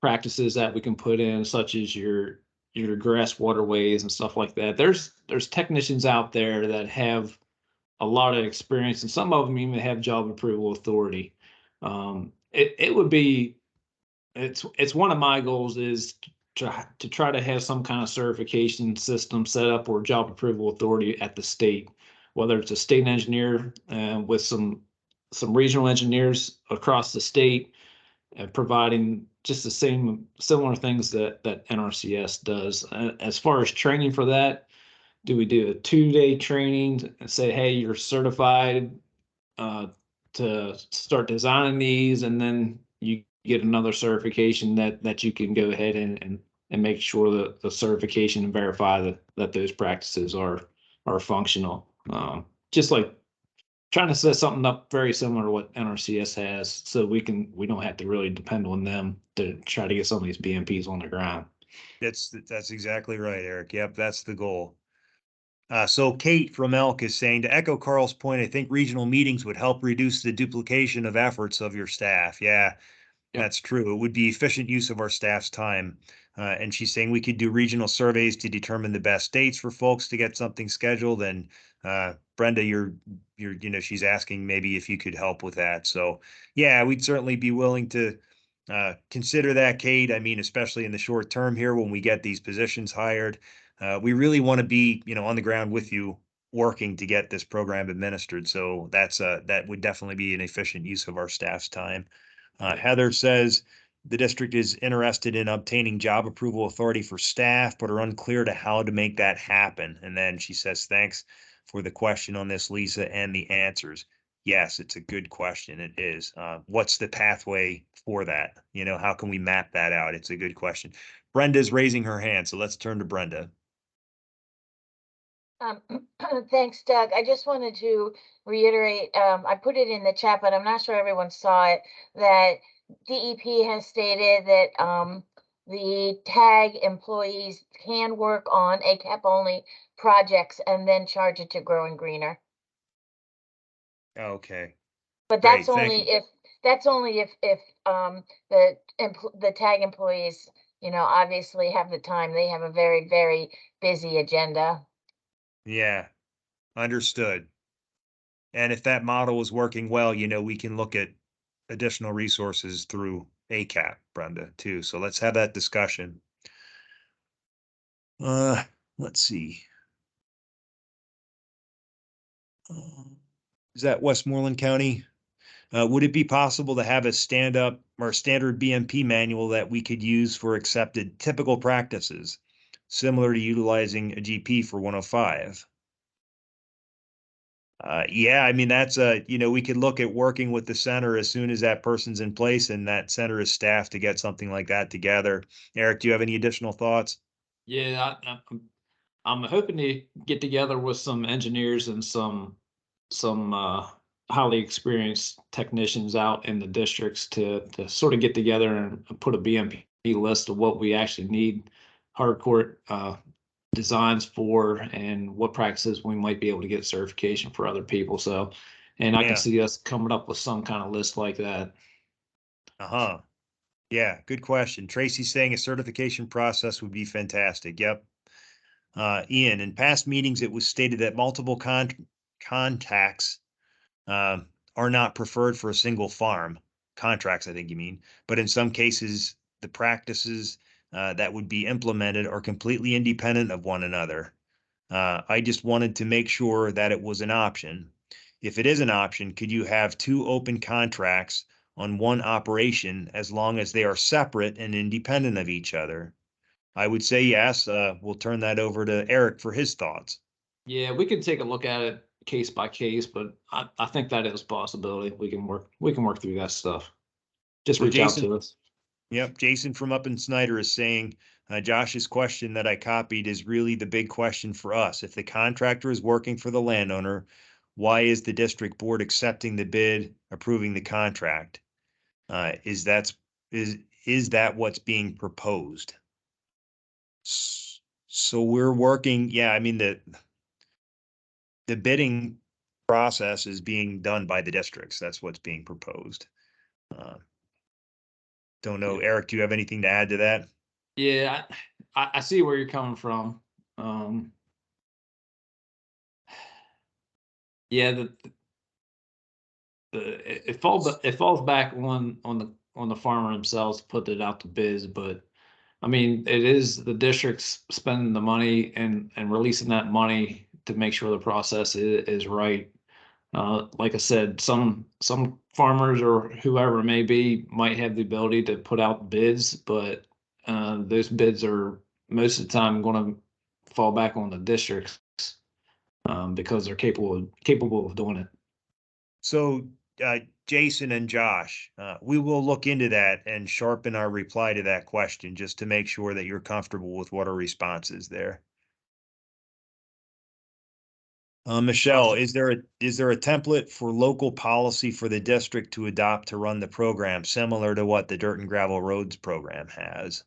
practices that we can put in, such as your grass waterways and stuff like that. There's technicians out there that have a lot of experience, and some of them even have job approval authority. It would be it's one of my goals is to try to have some kind of certification system set up or job approval authority at the state, whether it's a state engineer with some regional engineers across the state, providing just the same similar things that NRCS does. As far as training for that, do we do a 2-day training and say, hey, you're certified to start designing these, and then you get another certification that you can go ahead and make sure that the certification and verify that those practices are functional. Just like trying to set something up very similar to what NRCS has, so we don't have to really depend on them to try to get some of these BMPs on the ground. That's exactly right, Eric. Yep, that's the goal. So Kate from Elk is saying, to echo Carl's point, I think regional meetings would help reduce the duplication of efforts of your staff. Yeah, Yep. that's true. It would be efficient use of our staff's time. And she's saying we could do regional surveys to determine the best dates for folks to get something scheduled. And Brenda, she's asking maybe if you could help with that. So yeah, we'd certainly be willing to consider that, Kate. I mean, especially in the short term here when we get these positions hired. We really want to be, on the ground with you working to get this program administered. So that would definitely be an efficient use of our staff's time. Heather says the district is interested in obtaining job approval authority for staff, but are unclear to how to make that happen. And then she says, thanks for the question on this, Lisa, and the answers. Yes, it's a good question. It is. What's the pathway for that? How can we map that out? It's a good question. Brenda's raising her hand, so let's turn to Brenda. Thanks, Doug. I just wanted to reiterate, I put it in the chat, but I'm not sure everyone saw it, that DEP has stated that the tag employees can work on ACAP only projects and then charge it to Growing Greener. Okay. But Great, that's only thank you. if the tag employees, obviously have the time. They have a very, very busy agenda. Yeah, understood. And if that model is working well, we can look at additional resources through ACAP, Brenda, too. So let's have that discussion. Let's see. Is that Westmoreland County? Would it be possible to have a stand-up or standard BMP manual that we could use for accepted typical practices, similar to utilizing a GP for 105? Yeah, I mean, that's we could look at working with the center as soon as that person's in place and that center is staffed to get something like that together. Eric, do you have any additional thoughts? Yeah, I'm hoping to get together with some engineers and some highly experienced technicians out in the districts to sort of get together and put a BMP list of what we actually need hardcore designs for, and what practices we might be able to get certification for other people. So, and I can Yeah. see us coming up with some kind of list like that. Uh-huh. Yeah, good question. Tracy's saying a certification process would be fantastic. Yep. Ian, in past meetings, it was stated that multiple contacts are not preferred for a single farm. Contracts, I think you mean. But in some cases, the practices that would be implemented are completely independent of one another. I just wanted to make sure that it was an option. If it is an option, could you have 2 open contracts on one operation as long as they are separate and independent of each other? I would say yes. We'll turn that over to Eric for his thoughts. Yeah, we can take a look at it case by case, but I think that is a possibility. We can work through that stuff. Just So reach out Jason, to us. yep, Jason from up in Snyder is saying, Josh's question that I copied is really the big question for us. If the contractor is working for the landowner, why is the district board accepting the bid, approving the contract? Is that what's being proposed? So we're working, yeah, I mean, the bidding process is being done by the districts. That's what's being proposed. Don't know, Eric, do you have anything to add to that? Yeah, I see where you're coming from. Yeah, it falls back on the farmer themselves to put it out to bids, but I mean, it is the districts spending the money and releasing that money to make sure the process is right. Like I said, some farmers or whoever it may be might have the ability to put out bids, but those bids are most of the time going to fall back on the districts because they're capable of doing it. So, Jason and Josh, we will look into that and sharpen our reply to that question just to make sure that you're comfortable with what our response is there. Michelle, is there a template for local policy for the district to adopt to run the program, similar to what the Dirt and Gravel Roads program has?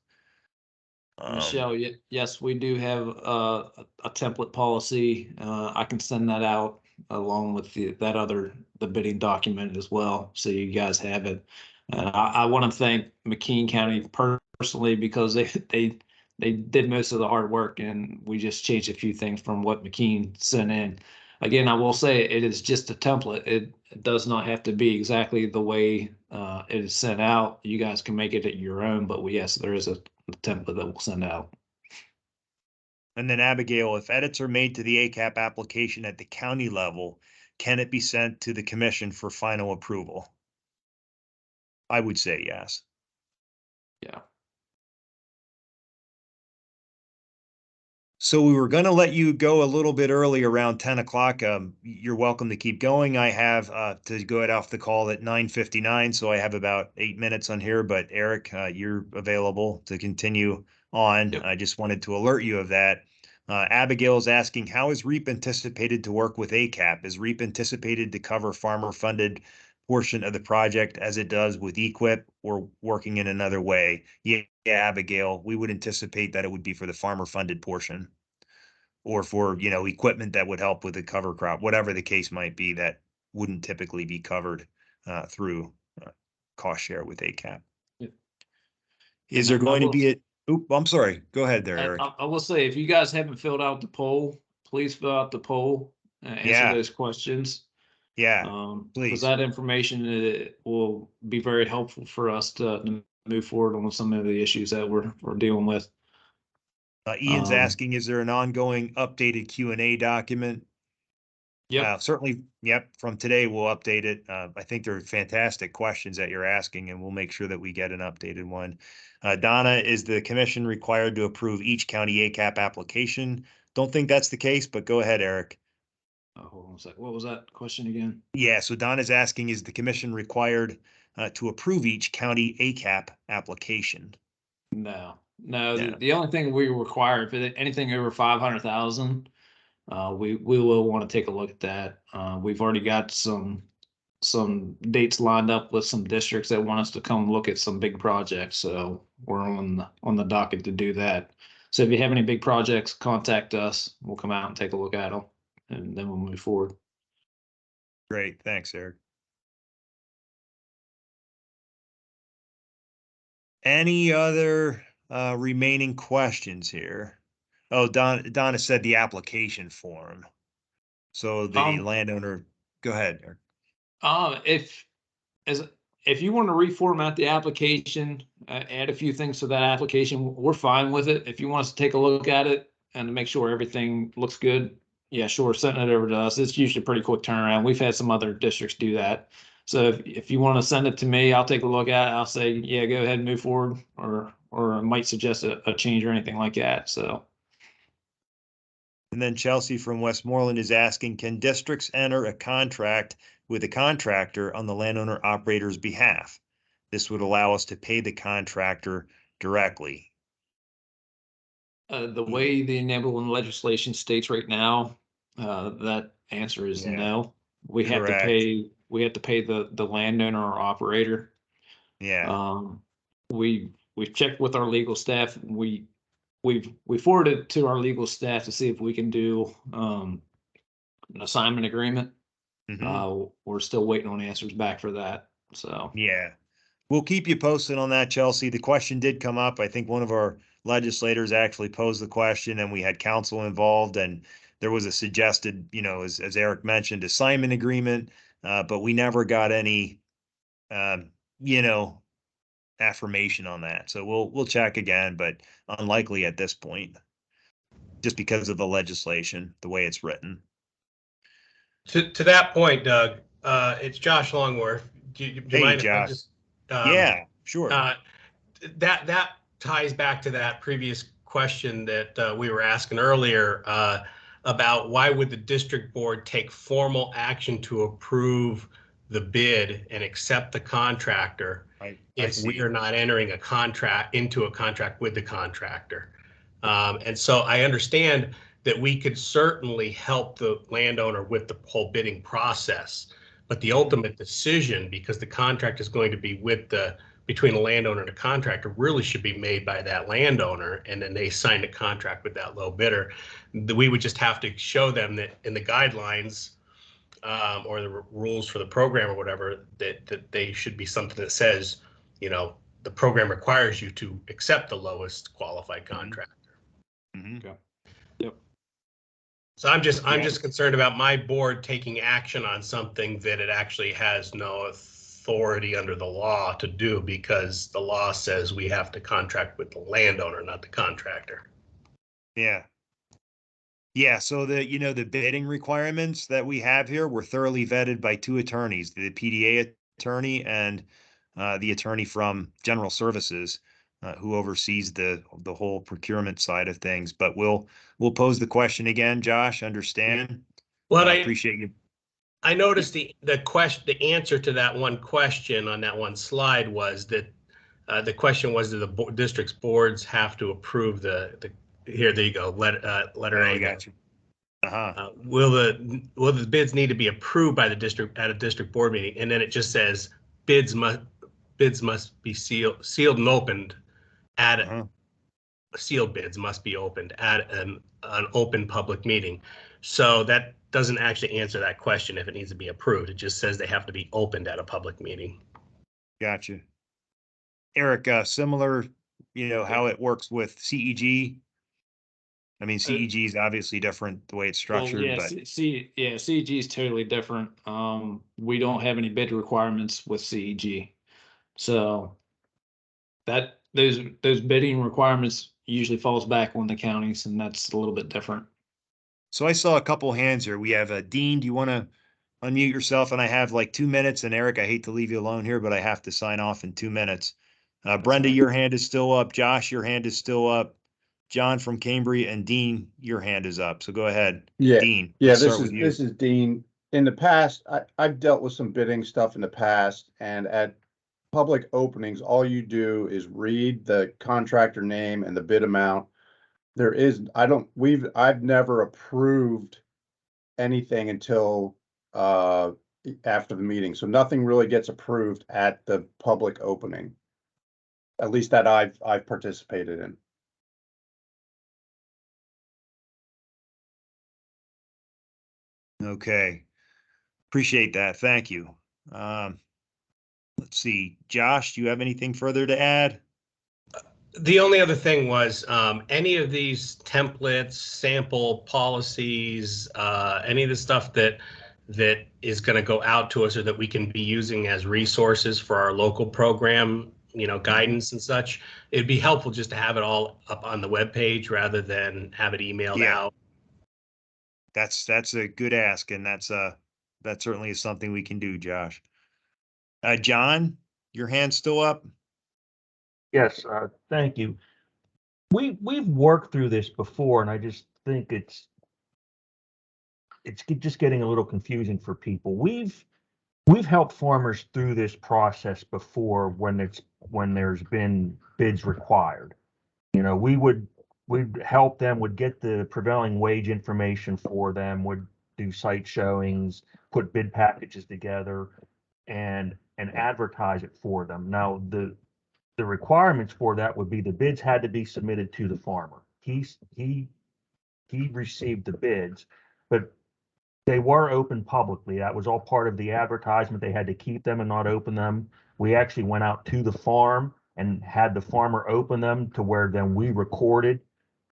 Michelle, yes, we do have a template policy. I can send that out along with the bidding document as well, so you guys have it. I want to thank McKean County personally because they did most of the hard work, and we just changed a few things from what McKean sent in. Again, I will say it is just a template. It does not have to be exactly the way it is sent out. You guys can make it at your own, but yes, there is a template that we'll send out. And then Abigail, if edits are made to the ACAP application at the county level, can it be sent to the commission for final approval? I would say yes. Yeah. So we were going to let you go a little bit early, around 10 o'clock. You're welcome to keep going. I have to go off the call at 9:59, so I have about 8 minutes on here. But Eric, you're available to continue on. Yep. I just wanted to alert you of that. Abigail is asking, how is REAP anticipated to work with ACAP? Is REAP anticipated to cover farmer-funded portion of the project as it does with EQIP, or working in another way? Yeah, Abigail, we would anticipate that it would be for the farmer-funded portion, or for, equipment that would help with the cover crop, whatever the case might be, that wouldn't typically be covered through cost share with ACAP. Yep. Is And there going to be a, I'm sorry, go ahead there, Eric. I will say, if you guys haven't filled out the poll, please fill out the poll and answer Yeah. those questions. Yeah, Because please. that information will be very helpful for us to move forward on some of the issues that we're dealing with. Ian's asking, is there an ongoing updated Q&A document? Yep. Certainly, yep, from today, we'll update it. I think they're fantastic questions that you're asking, and we'll make sure that we get an updated one. Donna, is the commission required to approve each county ACAP application? Don't think that's the case, but go ahead, Eric. Hold on a sec. What was that question again? Yeah, so Donna's asking, is the commission required to approve each county ACAP application? No. No. The only thing we require, if anything over 500,000, we will want to take a look at that. We've already got some dates lined up with some districts that want us to come look at some big projects. So we're on the docket to do that. So if you have any big projects, contact us. We'll come out and take a look at them, and then we'll move forward. Great, thanks, Eric. Any other remaining questions here? Oh, Donna said the application form. So the landowner, go ahead, Eric. If you want to reformat the application, add a few things to that application, we're fine with it. If you want us to take a look at it and to make sure everything looks good, yeah, sure, send it over to us. It's usually a pretty quick turnaround. We've had some other districts do that. So if you want to send it to me, I'll take a look at it. I'll say, yeah, go ahead and move forward, or I might suggest a change or anything like that. So. And then Chelsea from Westmoreland is asking, can districts enter a contract with a contractor on the landowner operator's behalf? This would allow us to pay the contractor directly. The way the enabling legislation states right now, that answer is no. We have to pay the landowner or operator. Yeah. We've checked with our legal staff. We forwarded it to our legal staff to see if we can do an assignment agreement We're still waiting on answers back for that. So Yeah. We'll keep you posted on that, Chelsea. The question did come up. I think one of our legislators actually posed the question, and we had counsel involved, and there was a suggested, as Eric mentioned, assignment agreement, but we never got any, you know, affirmation on that. So we'll check again, but unlikely at this point, just because of the legislation, the way it's written. To that point, Doug, it's Josh Longworth. Do you Hey, mind if I Josh. just Yeah, sure. that ties back to that previous question that we were asking earlier about why would the district board take formal action to approve the bid and accept the contractor if we are not entering into a contract with the contractor. And so I understand that we could certainly help the landowner with the whole bidding process, but the ultimate decision, because the contract is going to be between the landowner and the contractor, really should be made by that landowner, and then they signed a contract with that low bidder. We would just have to show them that in the guidelines or the rules for the program or whatever, that they should be something that says, the program requires you to accept the lowest qualified contractor. Okay. Yep. So I'm just concerned about my board taking action on something that it actually has no authority under the law to do, because the law says we have to contract with the landowner, not the contractor. Yeah. Yeah, so the bidding requirements that we have here were thoroughly vetted by two attorneys, the PDA attorney and the attorney from General Services, who oversees the whole procurement side of things. But we'll pose the question again, Josh. Understand? Well, I appreciate you. I noticed the answer to that one question on that one slide was that the question was, do the district's boards have to approve here? There you go. Letter A. I got you. Will the bids need to be approved by the district at a district board meeting? And then it just says bids must be sealed and opened at sealed bids must be opened at an open public meeting. So that doesn't actually answer that question if it needs to be approved. It just says they have to be opened at a public meeting. Gotcha. Eric, similar, how it works with CEG. I mean, CEG is obviously different the way it's structured, well, yeah, but CEG is totally different. We don't have any bid requirements with CEG, so those bidding requirements usually falls back on the counties, and that's a little bit different. So I saw a couple hands here. We have Dean. Do you want to unmute yourself? And I have like 2 minutes. And Eric, I hate to leave you alone here, but I have to sign off in 2 minutes. Brenda, your hand is still up. Josh, your hand is still up. John from Cambria and Dean, your hand is up. So go ahead. Yeah, Dean. yeah. This is Dean. In the past, I've dealt with some bidding stuff in the past, and at public openings, all you do is read the contractor name and the bid amount. I've never approved anything until after the meeting. So nothing really gets approved at the public opening, at least that I've participated in. Okay. Appreciate that. Thank you. Let's see. Josh, do you have anything further to add? The only other thing was any of these templates, sample policies, any of the stuff that is going to go out to us or that we can be using as resources for our local program, guidance and such. It'd be helpful just to have it all up on the webpage rather than have it emailed out. That's a good ask, and that certainly is something we can do, Josh. John, your hand's still up. Yes, thank you. We've worked through this before, and I just think it's just getting a little confusing for people. We've helped farmers through this process before when there's been bids required. We'd help them, would get the prevailing wage information for them, would do site showings, put bid packages together, and advertise it for them. Now the requirements for that would be the bids had to be submitted to the farmer. He received the bids, but They were open publicly. That was all part of the advertisement. They had to keep them and not open them. We actually went out to the farm and had the farmer open them to where then we recorded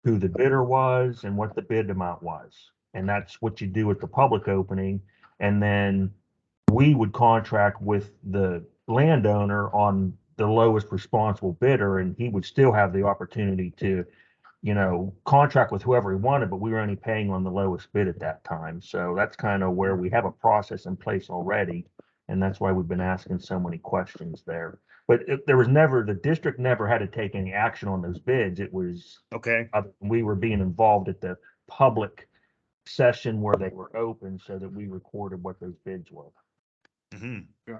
who the bidder was and what the bid amount was. And that's what you do at the public opening. And then we would contract with the landowner on the lowest responsible bidder, and he would still have the opportunity to, contract with whoever he wanted, but we were only paying on the lowest bid at that time. So that's kind of where we have a process in place already. And that's why we've been asking so many questions there. But the district never had to take any action on those bids. It was, Okay. we were being involved at the public session where they were open so that we recorded what those bids were. Mhm. Yeah.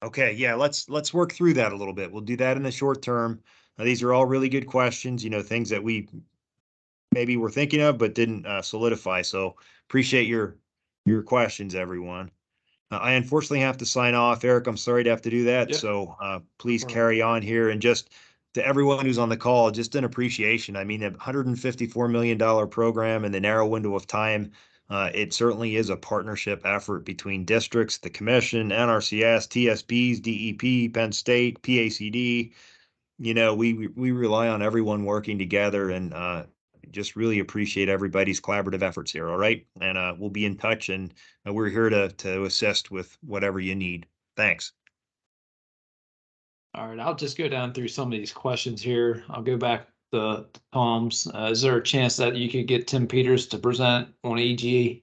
Okay, yeah, let's work through that a little bit. We'll do that in the short term. These are all really good questions, things that we maybe were thinking of but didn't solidify. So appreciate your questions, everyone. I unfortunately have to sign off. Eric, I'm sorry to have to do that. Yep. So please No problem. carry on here, and just to everyone who's on the call, just an appreciation. I mean, a $154 million program in the narrow window of time. It certainly is a partnership effort between districts, the commission, NRCS, TSBs, DEP, Penn State, PACD. We rely on everyone working together, and just really appreciate everybody's collaborative efforts here. All right. And we'll be in touch, and we're here to assist with whatever you need. Thanks. All right, I'll just go down through some of these questions here. I'll go back to Tom's. Is there a chance that you could get Tim Peters to present on EJAA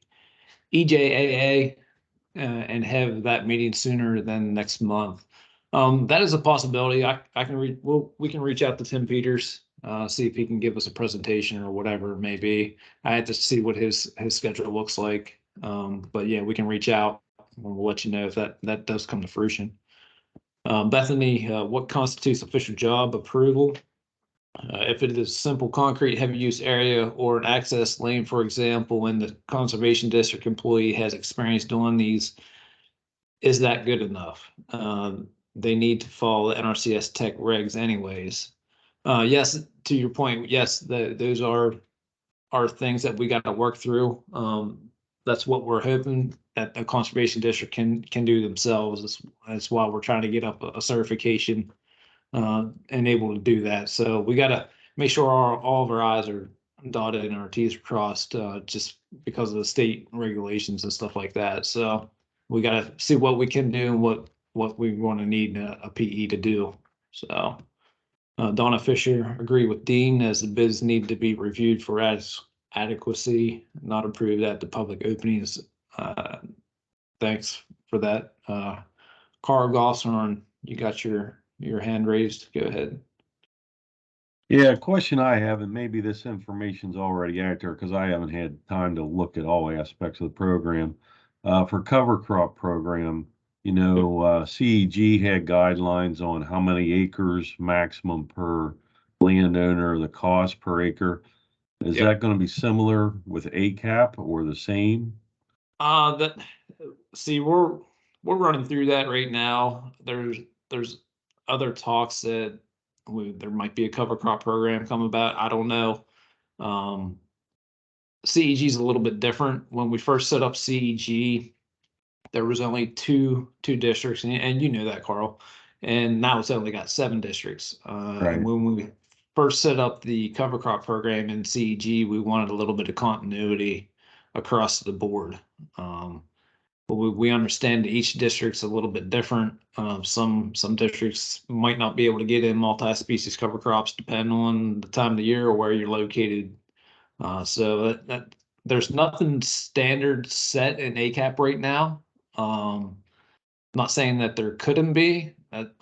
and have that meeting sooner than next month? That is a possibility. We can reach out to Tim Peters, see if he can give us a presentation or whatever it may be. I have to see what his schedule looks like. But yeah, we can reach out and we'll let you know if that does come to fruition. Bethany, what constitutes official job approval? If it is simple concrete heavy use area or an access lane, for example, and the conservation district employee has experience doing these, is that good enough? They need to follow the NRCS tech regs anyways. Yes, to your point, yes, those are things that we got to work through. That's what we're hoping that the conservation district can do themselves. That's why we're trying to get up a certification and able to do that. So we got to make sure all of our I's are dotted and our T's are crossed, just because of the state regulations and stuff like that. So we got to see what we can do and what we want to need a PE to do. So Donna Fisher, agree with Dean, as the bids need to be reviewed for adequacy, not approved at the public openings. Thanks for that. Carl Gosshorn, you got your hand raised. Go ahead. Yeah, a question I have, and maybe this information's already out there because I haven't had time to look at all aspects of the program. For cover crop program, CEG had guidelines on how many acres maximum per landowner, the cost per acre. Is that going to be similar with ACAP or the same? We're running through that right now. There's other talks that there might be a cover crop program come about. I don't know. CEG is a little bit different. When we first set up CEG, there was only two districts, and you know that, Carl. And now it's only got 7 districts. Right. And when we first set up the cover crop program in CEG, we wanted a little bit of continuity across the board. But we understand that each district's a little bit different. Some districts might not be able to get in multi-species cover crops depending on the time of the year or where you're located. So that there's nothing standard set in ACAP right now. Not saying that there couldn't be.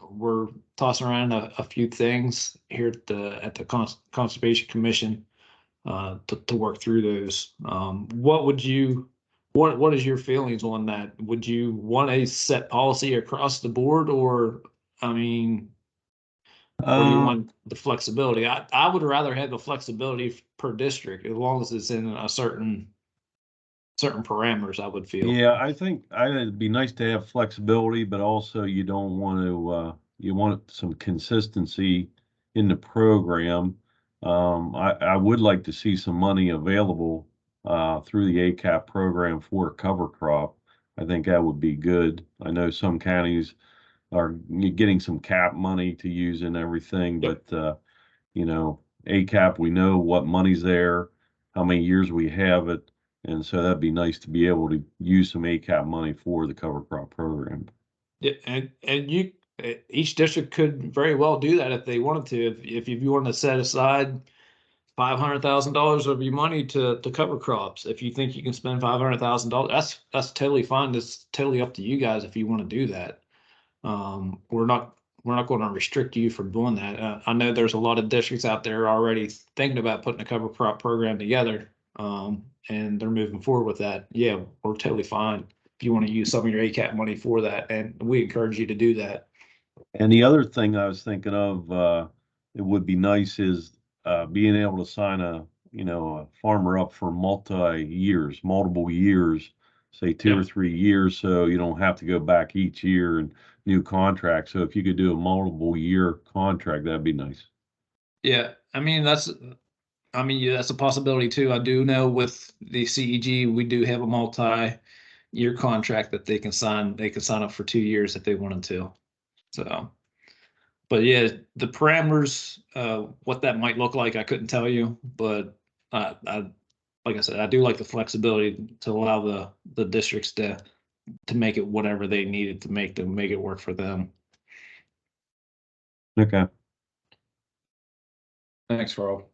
We're tossing around a few things here at the Conservation Commission to work through those. What is your feelings on that? Would you want a set policy across the board, or I mean, or do you want the flexibility? I would rather have the flexibility per district as long as it's in a certain parameters, I would feel. Yeah, I think it'd be nice to have flexibility, but also you don't want to, you want some consistency in the program. I would like to see some money available through the ACAP program for cover crop. I think that would be good. I know some counties are getting some CAP money to use and everything, but you know, ACAP, we know what money's there, how many years we have it, and so that'd be nice to be able to use some ACAP money for the cover crop program. Yeah, and you each district could very well do that if they wanted to. If you want to set aside $500,000 of your money to cover crops, if you think you can spend $500,000, that's totally fine. It's totally up to you guys if you want to do that. We're not going to restrict you from doing that. I know there's a lot of districts out there already thinking about putting a cover crop program together, and they're moving forward with that. Yeah, we're totally fine if you want to use some of your ACAP money for that, and we encourage you to do that. And the other thing I was thinking of, it would be nice is being able to sign a farmer up for multiple years, say 2 or 3 years, so you don't have to go back each year and new contract. So if you could do a multiple year contract, that'd be nice. Yeah, that's a possibility too. I do know with the CEG, we do have a multi-year contract that they can sign. They can sign up for 2 years if they wanted to. So, but yeah, the parameters, what that might look like, I couldn't tell you, but like I said, I do like the flexibility to allow the districts to make it whatever they needed to make it work for them. Okay. Thanks, Carl.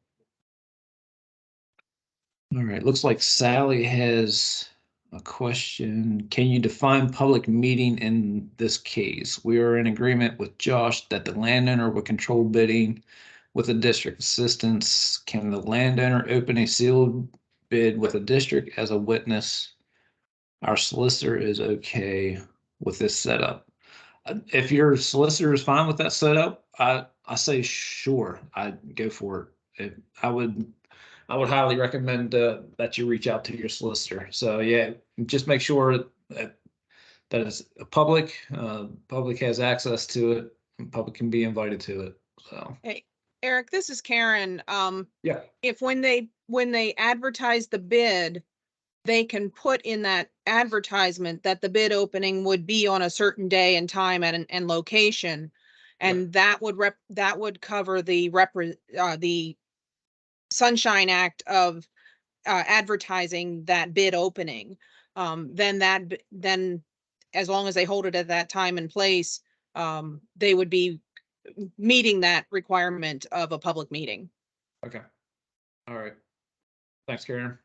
All right, looks like Sally has a question. Can you define public meeting in this case? We are in agreement with Josh that the landowner would control bidding with the district assistance. Can the landowner open a sealed bid with a district as a witness? Our solicitor is okay with this setup. If your solicitor is fine with that setup, I say sure, I'd go for it. I would highly recommend that you reach out to your solicitor. So yeah, just make sure that it's public. Public has access to it, and public can be invited to it. So Hey, Eric, this is Karen. yeah, If when they advertise the bid, they can put in that advertisement that the bid opening would be on a certain day and time and location, and that would cover the Sunshine Act of advertising that bid opening. Then as long as they hold it at that time and place, they would be meeting that requirement of a public meeting. okay, all right. Thanks, Karen.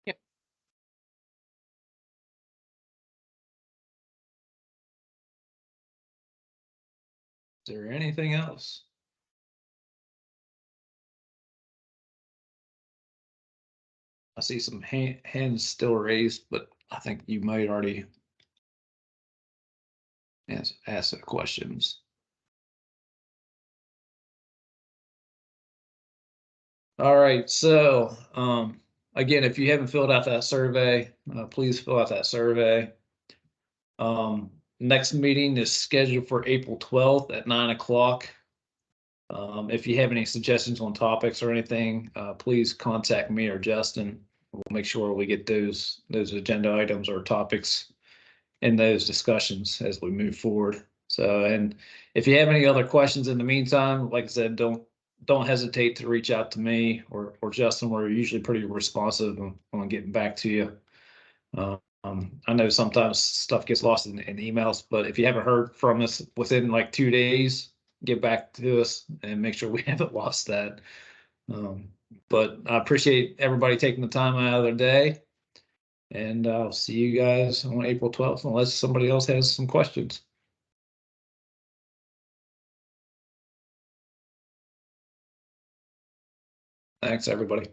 Yep. Is there anything else? I see some hands still raised, but I think you might already ask the questions. All right, so again, if you haven't filled out that survey, please fill out that survey. Next meeting is scheduled for April 12th at 9 o'clock. If you have any suggestions on topics or anything, please contact me or Justin. We'll make sure we get those agenda items or topics in those discussions as we move forward. So, and if you have any other questions in the meantime, like I said, don't hesitate to reach out to me or Justin. We're usually pretty responsive on getting back to you. I know sometimes stuff gets lost in emails, but if you haven't heard from us within like 2 days, get back to us and make sure we haven't lost that. But I appreciate everybody taking the time out of their day, and I'll see you guys on April 12th, unless somebody else has some questions. Thanks, everybody.